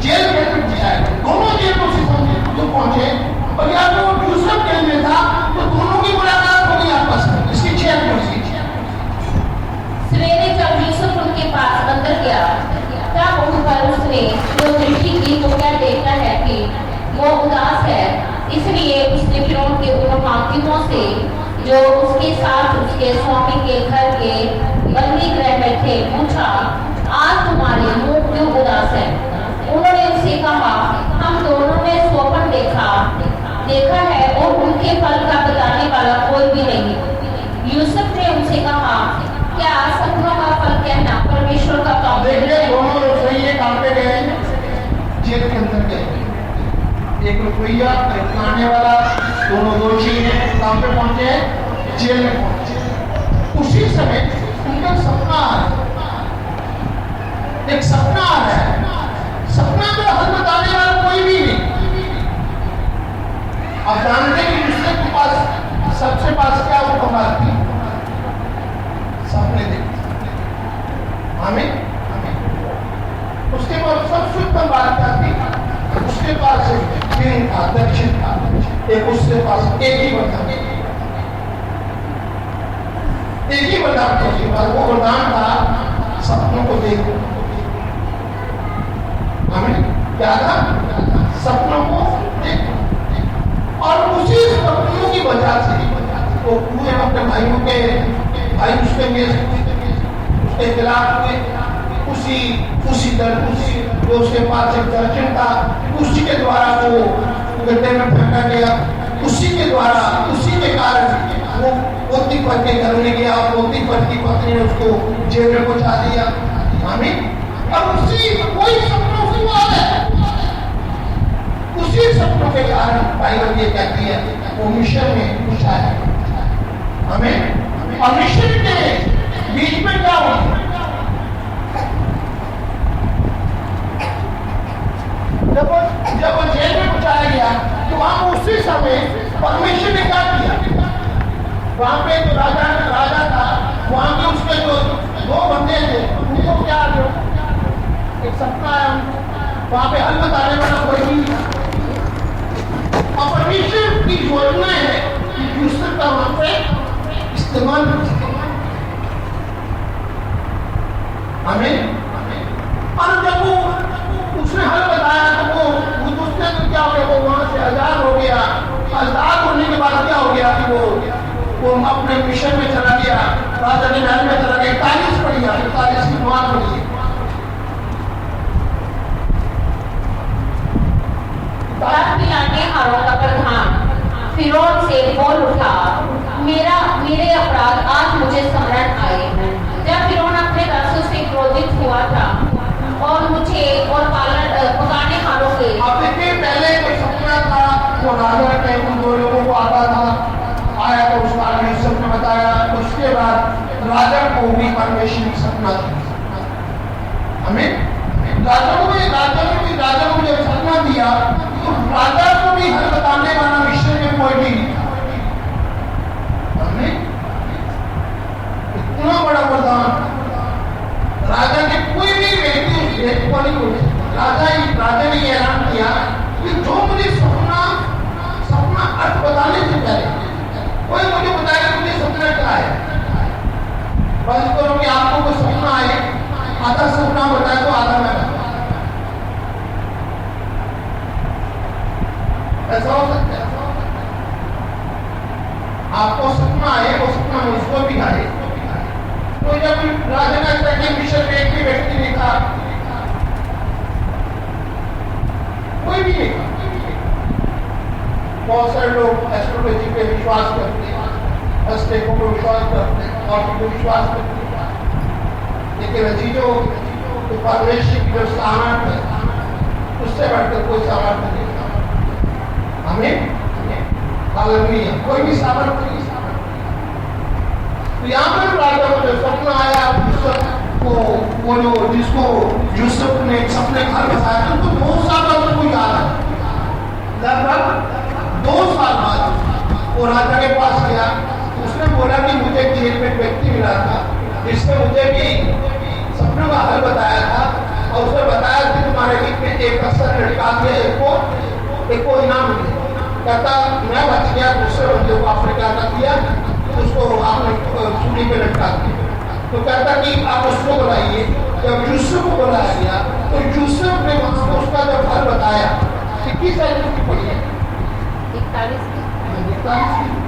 A: जेल में पहुंचाया गया। दोनों जेल में उसी समय तो पहुंचे, और यहाँ पे वो यूसुफ जेल में था, तो दोनों की मुलाकात हो गई आपस में। इसकी चेयर पहुंची।
B: सवेरे जब यूसुफ उनके पास अंदर गया, तब उनपर उसने जो दृष्टि की तो क्या देखा है कि वो उदास है। इसलिए उसने फिरौन के उन हाकिमों से जो उसके साथ उसके स्वामी के घर के बंदी गृह में थे पूछा, आज तुम्हारे मुंह क्यों उदास है? उन्होंने उससे कहा, हम दोनों ने स्वप्न देखा है और उनके फल का बताने वाला कोई भी नहीं। यूसुफ ने उनसे कहा, क्या सपनों का फल कहना परमेश्वर का काम है?
A: देखिए दोनों रसोइये कहां पे गए, जेल के अंदर गए। एक रसोइया, एक खाने वाला, दोनों दोषी हैं, कहां पे पहुंचे, जेल में पहुंचे। उसी समय उनका सपना आ रहा है, एक सपना आ रहा है। सपना का हल बताने वाला कोई भी नहीं। आप जानते हैं कि यूसुफ के पास सबसे पास क्या उपमार थी, सपने देखते। आमीन। उसके पास सब शुद्ध बात क्या थी, उसके पास एक दिन था, दक्षिण था, एक उसके पास एक ही वरदान, एक ही वरदान था उसके पास। वो वरदान था सपनों को देखो। आमीन। क्या था, सपनों को देखो। और उसी सपनों की वजह से वो पूरे अपने भाइयों के भाई उसके खिलाफ हुए। उसी जो उसके पास एक दर्शन था, उसी के द्वारा वो गड्ढे में फेंका गया। उसी के द्वारा, उसी के कारण वो पोती पर के घर में गया, पोती पर की पत्नी ने उसको जेल में पहुंचा दिया। आमीन। और उसी कोई सपनों से वो है, उसी सपनों के कारण बाइबल ये कहती है वो मिशन में घुसा है। हमें और मिशन के बीच में क्या हुआ, जब वो जेल में पहुंचाया गया तो वहां उसी समय परमेश्वर ने क्या किया, वहां पे जो राजा था, वहां के उसके जो दो बंदे थे उनको क्या जो एक सपना आया, वहां पे हल बताने वाला कोई नहीं। और परमेश्वर की योजना है कि यूसुफ का वहां पे इस्तेमाल कर सके। हमें और जब वो उसने हल बताया तो वो दूसरे को क्या हो गया, वो वहां से आजाद हो गया। आजाद होने के बाद क्या हो गया कि वो अपने मिशन में चला गया, राजा के महल में चला गया। 41 पड़ी, 41 की मार पड़ी।
B: हारों का प्रधान फिरौन से बोल उठा, मेरे अपराध आज मुझे स्मरण आए। जब फिरौन अपने दासों से क्रोधित हुआ था और मुझे और पकाने हारों के
A: पहले कोई सपना था, वो राजा के उन दो लोगों को आता था, आया तो उसका यूसुफ ने बताया। उसके बाद राजा को भी परमेश्वर सपना था। राजा को जब सपना दिया तो राजा को भी हल बताने वाला मिशन में कोई भी नहीं। इतना बड़ा वरदान राजा ने कोई भी व्यक्ति उस व्यक्ति को नहीं बोले। राजा ने ऐलान किया कि जो मुझे सपना अर्थ बताने से पहले कोई मुझे बताए कि मुझे सपना क्या है। बस करो कि आपको कोई सपना आए, आधा सपना बताए तो आधा मैं बताऊं, ऐसा हो सकता है। आपको सपना आए, वो सपना मुझको भी आए। तो जब राजा ने सेकंड मिशन में एक भी व्यक्ति नहीं था, कोई भी नहीं था। बहुत सारे लोग एस्ट्रोलॉजी पे विश्वास करते हैं, अस्टेकों को विश्वास करते हैं और को विश्वास करते हैं, लेकिन अजीजों तो परमेश्वर की जो सामर्थ्य है उससे बढ़कर कोई सामर्थ्य नहीं था। हमें हालेलुया, कोई भी सामर्थ्य नहीं। तो यहाँ पर राजा को जो सपना आया, को वो जो जिसको यूसुफ ने सपने घर बताया, तो 2 साल बाद उसको याद है। लगभग 2 साल बाद वो राजा के पास गया। उसने बोला कि मुझे जेल में व्यक्ति मिला था जिसने मुझे भी सपनों का हल बताया था, और उसने बताया कि तुम्हारे हित में एक अक्सर लड़का दिया, एक को इनाम मिले। कहता मैं बच गया, दूसरे बंदे को अफ्रीका का दिया, उसको आपने सूली पे लटका दिया। तो कहता कि आप उसको बुलाइए। जब यूसुफ को बुलाया गया तो यूसुफ ने वहां पर उसका जब हल बताया। 21 साल की पड़ी है,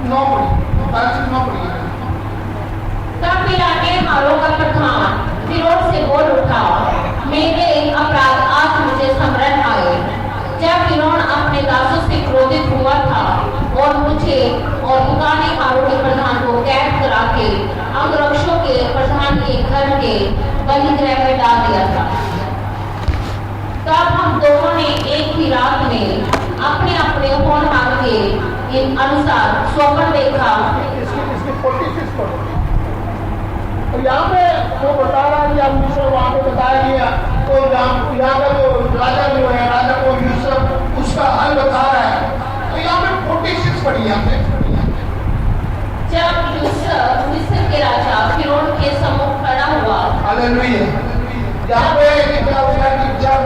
A: 9 पड़ी।
B: तब पिलाने हारों का प्रधान फिरौन से बोल उठा, मेरे अपराध आज मुझे स्मरण आए, जब फिरौन अपने दासों से क्रोधित हुआ था और मुझे और दुकानी हारों के प्रधान को कैद करा के अंगरक्षकों के प्रधान के घर के बलिगृह में डाल दिया था। तब हम दोनों ने एक ही रात में अपने अपने होनहार के इन अनुसार स्वप्न देखा।
A: तो यहाँ पे वो बता रहा है, अब यूसुफ वहां पे बताया गया। तो यहाँ का जो राजा जो है, राजा को यूसुफ उसका हल बता रहा है। तो यहाँ पे 46 पढ़ी यहाँ पे।
B: जब यूसुफ मिस्र के राजा फिरौन के सम्मुख खड़ा हुआ।
A: हालेलुया। यहाँ पे क्या हुआ कि जब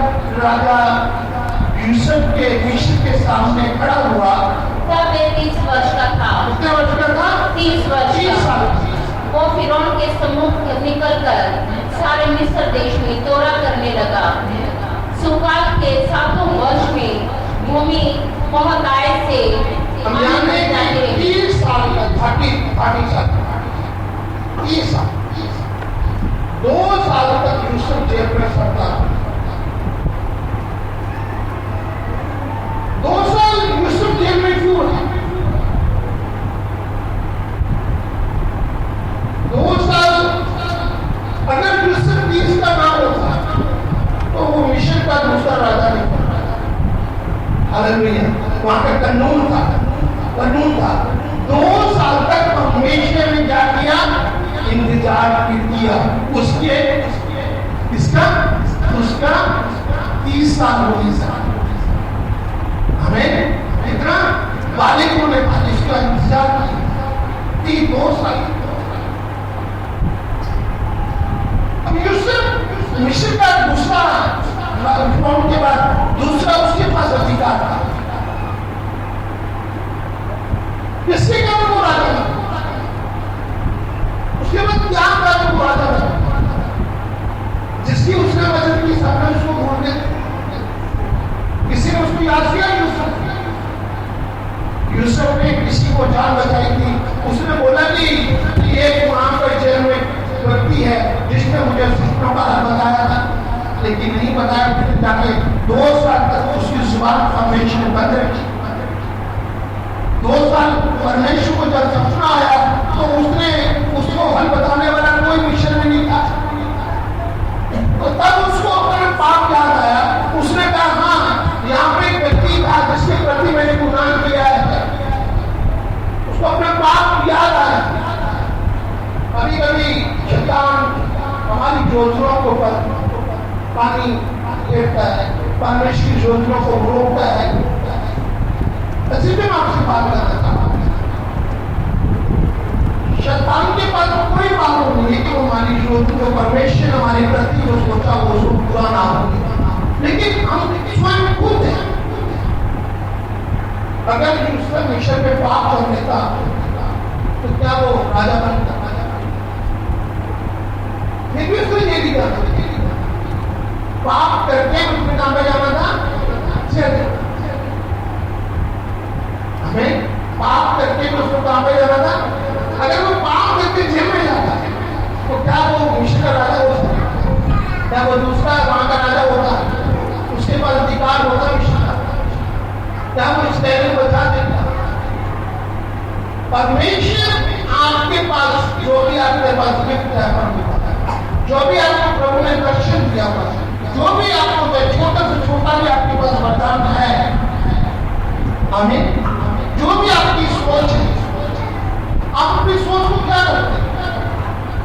A: राजा यूसुफ के मिस्र के सामने खड़ा हुआ,
B: तब वे 30 वर्ष का था।
A: कितने वर्ष का था?
B: 30 वर्ष
A: 30 साल।
B: वो फिरौन के सम्मुख निकलकर सारे मिस्र देश में दौरा करने लगा। सुकाल के 7वें वर्ष में भूमि मोहताज से
A: 30 साल का 30 साल 2 साल तक यूसुफ जेल में सड़ता। 2 साल यूसुफ जेल में क्यों रहा? 2 साल अगर यूसुफ 30 का नाम होता तो वो मिस्र का दूसरा राजा नहीं बनता। हालेलुया। वहां का कानून था। 2 साल तक परमेश्वर ने क्या किया? इंतजार किया। उसका 30 साल हो गया। हमें इतना बालिक होने का इसका इंतजार किया 2 साल। अब यूसुफ मिस्र का दूसरा फिरौन के बाद दूसरा उसके पास अधिकार था। किसके कारण वो राजा था? उसके बाद क्या कारण वो राजा था? जिसकी उसने वजह की सबने उसको ढूंढने, किसी ने उसको याद किया? यूसुफ ने किसी को जान बचाई थी। उसने बोला कि एक वहां पर जेल में व्यक्ति है जिसने मुझे सपनों का हल बताया था, लेकिन नहीं बताया। फिर जाके 2 साल तक उसकी जुबान परमेश्वर ने बंद रखी। 2 साल परमेश्वर को जब सपना आया तो उसने उसको हल बताने वाला कोई मिशन में नहीं था। तो तब उसको अपना पाप याद आया। उसने कहा हाँ, यहाँ पे एक व्यक्ति था जिसके प्रति मैंने गुनाह किया है। उसको अपना पाप याद आया। कभी कभी शैतान हमारी योजनाओं को पानी घेरता है, परमेश्वर की योजनाओं को रोकता है। ऐसे में आपसे बात करना चाहता हूं, शैतान के पास कोई मालूम नहीं है कि वो हमारी योजना जो परमेश्वर हमारे प्रति जो सोचा वो पूरा ना हो, लेकिन हम स्वयं खुद हैं। अगर यूसुफ मिस्र में पाप कर लेता तो क्या वो राजा बनता? फिर भी उसने ये दिया, पाप करके उसने कहां पे जाना था? जेल। हमें पाप करके उसको कहां पे जाना था? अगर वो पाप करके जेल में जाता तो क्या वो मिस्र का राजा हो सकता? क्या वो दूसरा वहां का राजा होता? उसके पास अधिकार होता मिस्र का? क्या वो इस तरह बचा देता? परमेश्वर आपके पास जो भी आपके पास गिफ्ट है, जो भी आपको प्रभु ने दर्शन दिया हुआ, जो भी आपको छोटा से छोटा भी आपके पास वरदान है, हमें जो भी आपकी सोच है, आप अपनी सोच को क्या करते हैं?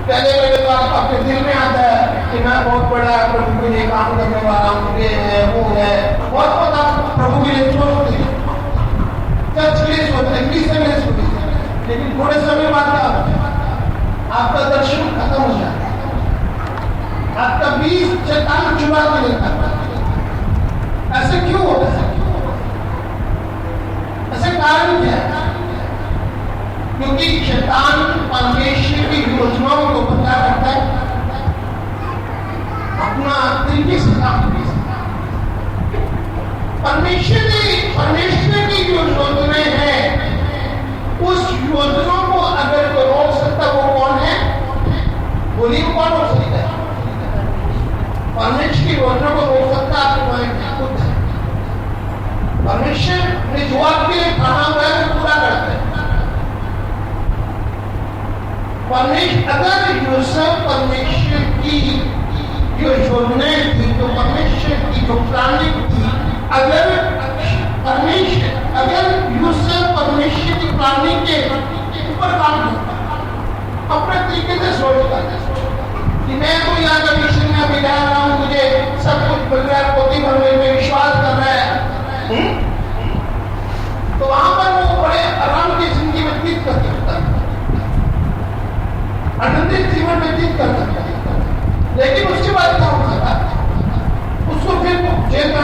A: पहले पहले तो आपके दिल में आता है कि मैं बहुत बड़ा प्रभु के लिए काम करने वाला हूँ, ये है वो है, बहुत बहुत आप प्रभु के लिए सोचते हैं, चर्च के लिए सोचते हैं, किस लिए सोचते हैं, लेकिन थोड़े समय बाद क्या होता है? आपका दर्शन खत्म हो जाता है, आपका बीज शैतान चुरा के लेता है। ऐसे क्यों होता है? ऐसे कारण क्या है? क्योंकि शैतान परमेश्वर की योजनाओं को पता करता है, अपना तरीके से काम करता है। परमेश्वर की जो योजनाएं हैं, उस योजनाओं को अगर कोई रोक सकता, वो कौन है? बोलिए, कौन हो सकता है? परमेश्वर की योजना को रोक सकता आपको खुद है। परमेश्वर ने जो आपके लिए कहा हुआ है वो पूरा करता है। परमेश्वर अगर यूसुफ परमेश्वर की जो योजनाएं थी, तो परमेश्वर की जो प्लानिंग थी, अगर यूसुफ परमेश्वर की प्लानिंग के ऊपर काम करता, अपने तरीके से सोचता कि मैं तो यहाँ का मिशन में अभी रह रहा हूँ, मुझे सब कुछ मिल रहा है, पोती भरने में विश्वास कर रहा है, तो वहां पर वो बड़े आराम की जिंदगी व्यतीत कर सकता है, आनंदित जीवन व्यतीत कर सकता है। लेकिन उसके बाद क्या होता था? उसको फिर जेल में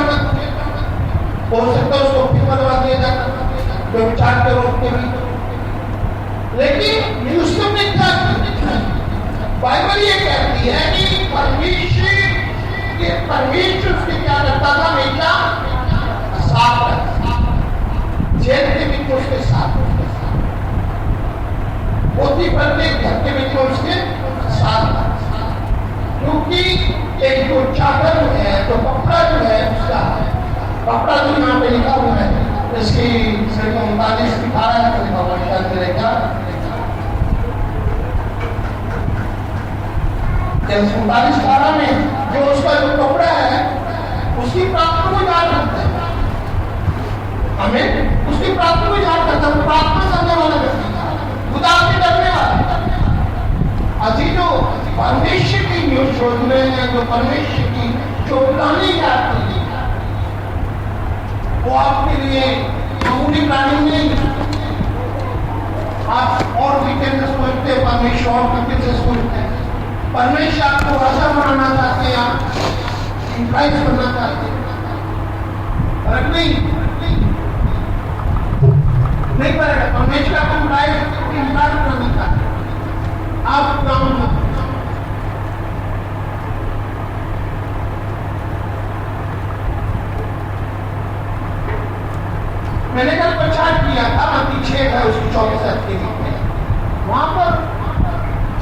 A: हो सकता है, उसको फिर बदला दिया जाता, जो विचार के रोक के भी। लेकिन यूसुफ ने क्या किया? बाइबल ये कहती है कि परमेश्वर उसके क्या करता था? हमेशा साथ रहता, जेल के बीच उसके साथ, पोती भर के घर के बीच उसके साथ, क्योंकि एक जो चादर है, तो कपड़ा जो है उसका, कपड़ा जो यहाँ पे लिखा हुआ है, इसकी 39 18 का लिखा हुआ शायद मिलेगा, 39 18 में जो उसका जो कपड़ा है, उसकी प्रार्थना को याद रखता है, हमें उसकी प्रार्थना को याद करता है, प्रार्थना करने वाला व्यक्ति, खुदा से डरने वाला। अजी जो परमेश्वर की योजनाएं हैं, जो परमेश्वर की जो प्लानिंग है आपके लिए, वो आपके लिए मामूली प्लानिंग नहीं है। आप और तरीके से सोचते हैं, परमेश्वर और तरीके से सोचते हैं। परमेश्वर आपको राजा बनाना चाहते हैं, आप इम्प्लाइज बनना चाहते हैं, फर्क नहीं पड़ेगा। परमेश्वर आपको इम्प्लाइज करना चाहते हैं, आप काम मैंने कल प्रचार किया था, मत्ती 6 है उसकी 24 के बीच में, वहां पर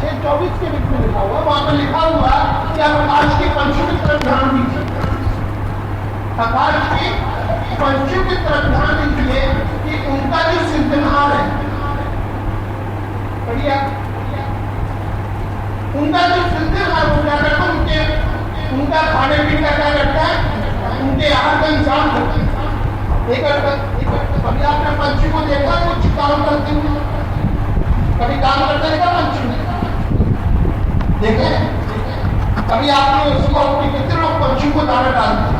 A: 6:24 के बीच में लिखा हुआ, वहां पर लिखा हुआ कि आप आकाश के पंछियों की तरफ ध्यान दीजिए, आकाश के पंछियों की तरफ ध्यान दीजिए कि उनका जो सिंधनहार है, बढ़िया, उनका जो सिंधनहार हो क्या करता है, उनका खाने पीने का क्या करता है, उनके आहार का इंतजाम करता है। कभी आपने पंछी को देखा कुछ काम करते हुए? कभी काम करते देखा पंछी ने? देखे? कभी आपने उसको अपनी मित्रों को पंछी को दाना डालता हूँ,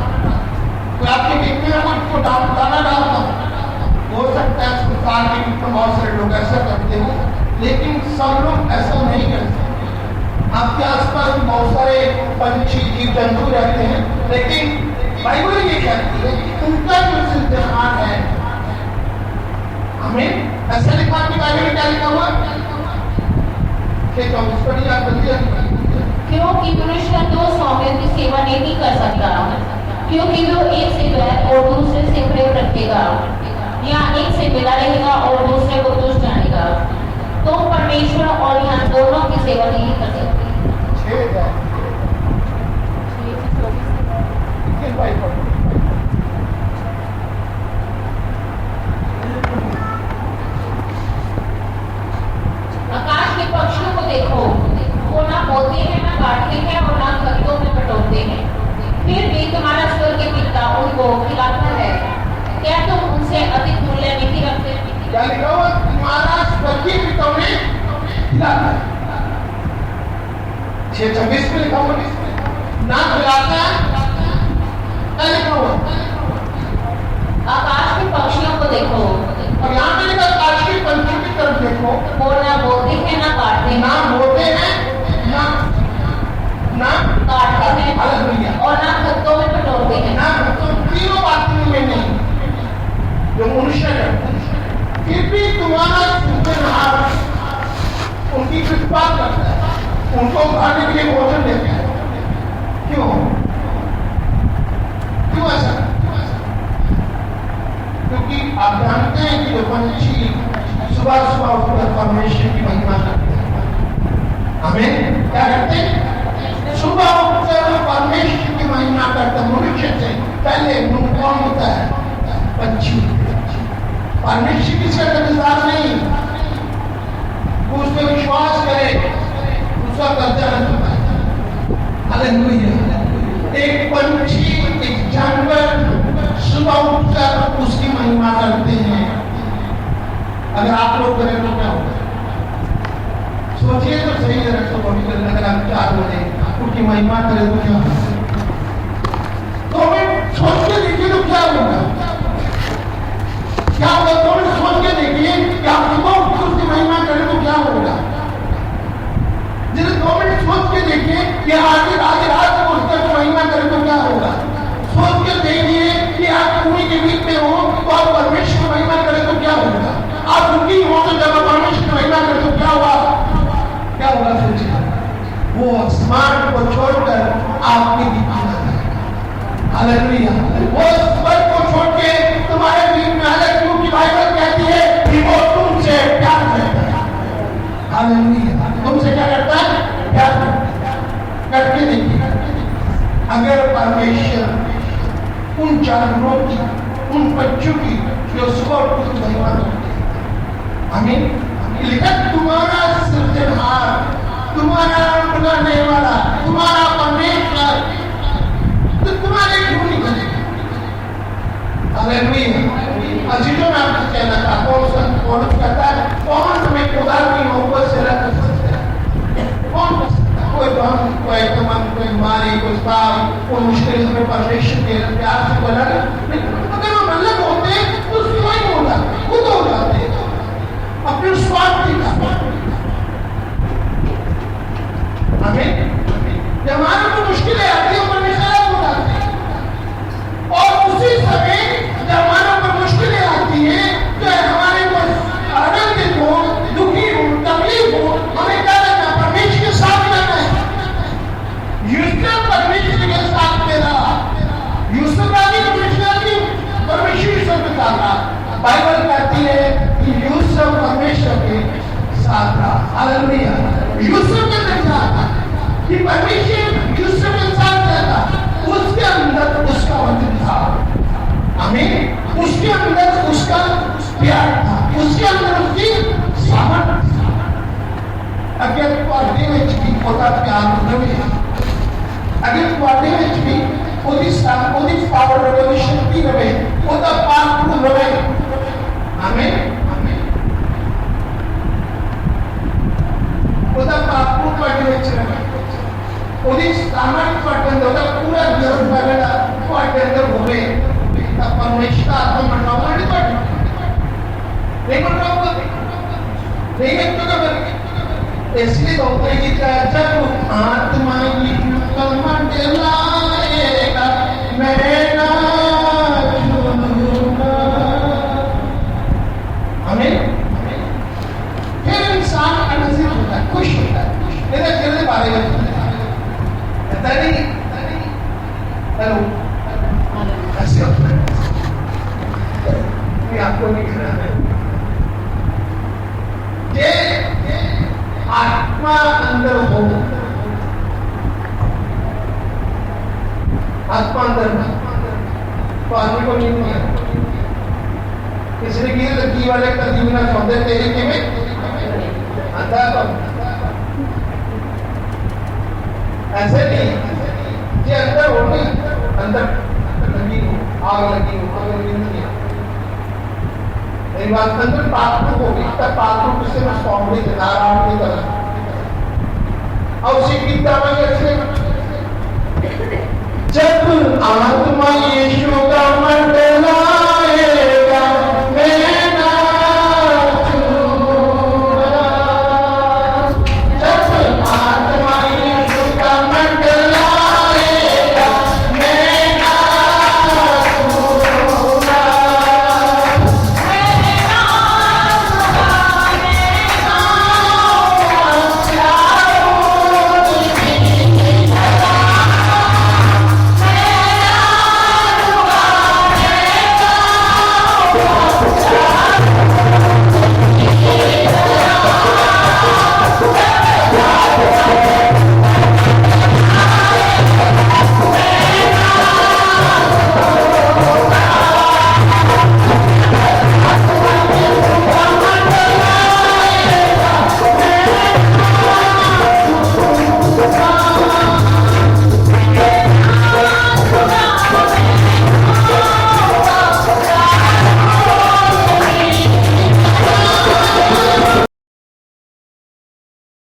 A: कोई आपके बीच में को दाना डालता हूँ। हो सकता है संसार के बीच में बहुत सारे लोग ऐसा करते हो, लेकिन सब लोग ऐसा नहीं करते। आपके आसपास बहुत सारे पंछी जीव जंतु रहते हैं, लेकिन बाइबल ये कहती है कि उनका जो सिद्धांत है, हमें ऐसा लिखा कि बाइबल में क्या लिखा हुआ
B: क्योंकि मनुष्य दो स्वामियों की सेवा नहीं कर सकता, क्योंकि वो एक से बैर और दूसरे से प्रेम रखेगा, या एक से मिला रहेगा और दूसरे को दुष्ट जानेगा। तो परमेश्वर और यहाँ दोनों की सेवा नहीं कर सकते। आकाश के पक्षियों को देखो, वो ना बोते हैं, ना काटते हैं और ना खत्तों में बटोरते हैं, फिर भी तुम्हारा स्वर्ग के पिता उनको खिलाता है। क्या तुम उनसे अधिक मूल्य नहीं रखते?
A: क्या लिखा हुआ? तुम्हारा स्वर्गीय पिता उन्हें खिलाता है। 6:26 में लिखा हुआ ना खिलाता है, क्या लिखा हुआ?
B: आकाश के पक्षियों को देखो,
A: और यहाँ पे लिखा आकाश के पंछियों की तरफ देखो,
B: वो ना बोते हैं, ना काटते हैं,
A: ना बोते हैं, ना
B: काटते हैं,
A: हालेलुया,
B: और ना खत्तों में बटोरते हैं।
A: ना तो तीनों बातें में नहीं जो मनुष्य करते हैं, फिर भी तुम्हारा सृजनहार उनकी कृपा करता है, उनको खाने के लिए भोजन देता है। क्यों क्यों ऐसा? क्योंकि आप जानते हैं कि जो पंछी सुबह सुबह उठकर परमेश्वर की महिमा करते हैं, हमें क्या करते हैं? सुबह उठकर परमेश्वर की महिमा करते हैं। मनुष्य से पहले कौन होता है? पंछी। परमेश्वर की इंतजार नहीं, उस पर विश्वास करे, उसका कर्जा न चुकाए। हालेलुया। एक पंछी, एक जानवर सुबह उठकर उसकी महिमा करते हैं। अगर आप लोग करें तो क्या होगा? सोचिए तो सही है। अगर आप 4 बजे उनकी महिमा करें तो क्या होगा? तो मैं सोच के देखिए तो क्या होगा? क्या होगा? तो मैं सोच के देखिए कि आप सुबह उठकर उसकी महिमा करें तो क्या होगा? जिसे 2 मिनट सोच के देखिए कि आगे रात को उसकी महिमा करें तो क्या होगा? सोच के देखिए कि आप भूमि के बीच में हो तो आप परमेश्वर की महिमा करें तो क्या होगा? आप दुखी हो तो जब आप परमेश्वर की महिमा करें तो क्या हुआ? क्या होगा? सोचिए। वो आसमान को छोड़कर आपके बीच में आ जाएगा। हालेलुया। वो स्वर्ग को छोड़ के तुम्हारे बीच में आ जाएगा, क्योंकि बाइबल कहती है कि वो तुमसे प्यार करता है। हालेलुया। तुमसे क्या करता है? प्यार करके देखिए। अगर परमेश्वर उन जानवरों की, उन बच्चों की जो सुबह उठ महिमा करते हैं, हमें लिखा तुम्हारा सृजनहार, तुम्हारा बनाने वाला, तुम्हारा परमेश्वर, तो तुम्हारे क्यों नहीं करेगा? हालेलुया। अजीजों में आपसे कहना चाहता हूँ, संत पौलुस कहता है कौन तुम्हें खुदा की मोहब्बत से रख सकता है? कौन? कोई बम, कोई तमन, कोई मारी, कोई साल, कोई मुश्किल में परमेश्वर के प्यार से बना। अगर वो अलग होते तो स्वयं होगा, खुद हो जाते अपने स्वार्थ का। हमें जब हमारे को मुश्किलें आती है परमेश्वर हो जाते हैं, और उसी समय जब हमारे को मुश्किलें आती है, तो हमारे को आनंदित हो, दुखी हो, तकलीफ हो, हमें क्या करना? परमेश्वर के साथ रहना है। यूसुफ परमेश्वर के साथ में रहा, यूसुफ राजी परमेश्वर के साथ रहा। बाइबल कहती है कि यूसुफ परमेश्वर के साथ रहा। हालेलुया। यूसुफ के साथ कि परमेश्वर यूसुफ के साथ रहता, उसके अंदर उसका वचन था। हमें उसके अंदर उसका प्यार था, उसके अंदर उसकी सामर्थ था। अगर ਤੁਹਾਡੇ ਵਿੱਚ ਵੀ ਉਹਦਾ ਪਿਆਰ ਰਵੇ, अगर ਤੁਹਾਡੇ ਵਿੱਚ ਵੀ ਉਹਦੀ ਪਾਵਰ ਰਵੇ, ਉਹਦੀ ਸ਼ਕਤੀ ਰਵੇ, ਉਹਦਾ ਪਾਵਰ ਰਵੇ, ਆਮੀਨ। ਉਹਦਾ ਪਾਵਰ ਤੁਹਾਡੇ ਵਿੱਚ ਰਵੇ, ਉਹਦੀ ਸਾਮਰਥ ਤੁਹਾਡੇ ਅੰਦਰ, ਉਹਦਾ ਪੂਰਾ नहीं है तो कर इसलिए तो कोई का जब आत्मा यीशु का मंडलाएगा मैं ना छूऊंगा। आमीन। फिर इंसान आनंदित होता है, खुश होता है। मेरे दिल के बारे में पता नहीं हेलो ऐसे होता है। मैं आपको नहीं कह रहा ये आत्मा अंदर हो, आत्मा अंदर तो आदमी को नींद नहीं आती। इसलिए कि लड़की वाले का जीवना चाहते तेरे के में अंधा तो ऐसे नहीं ये अंदर हो नहीं, अंदर लगी हो, आग लगी हो, अगर नींद नहीं आती। मेरी बात अंदर पात्रों होगी तब पात्रों को से मैं सौंपड़ी नारायण की तरह और उसी गीता में जब आत्मा यीशु का मंडल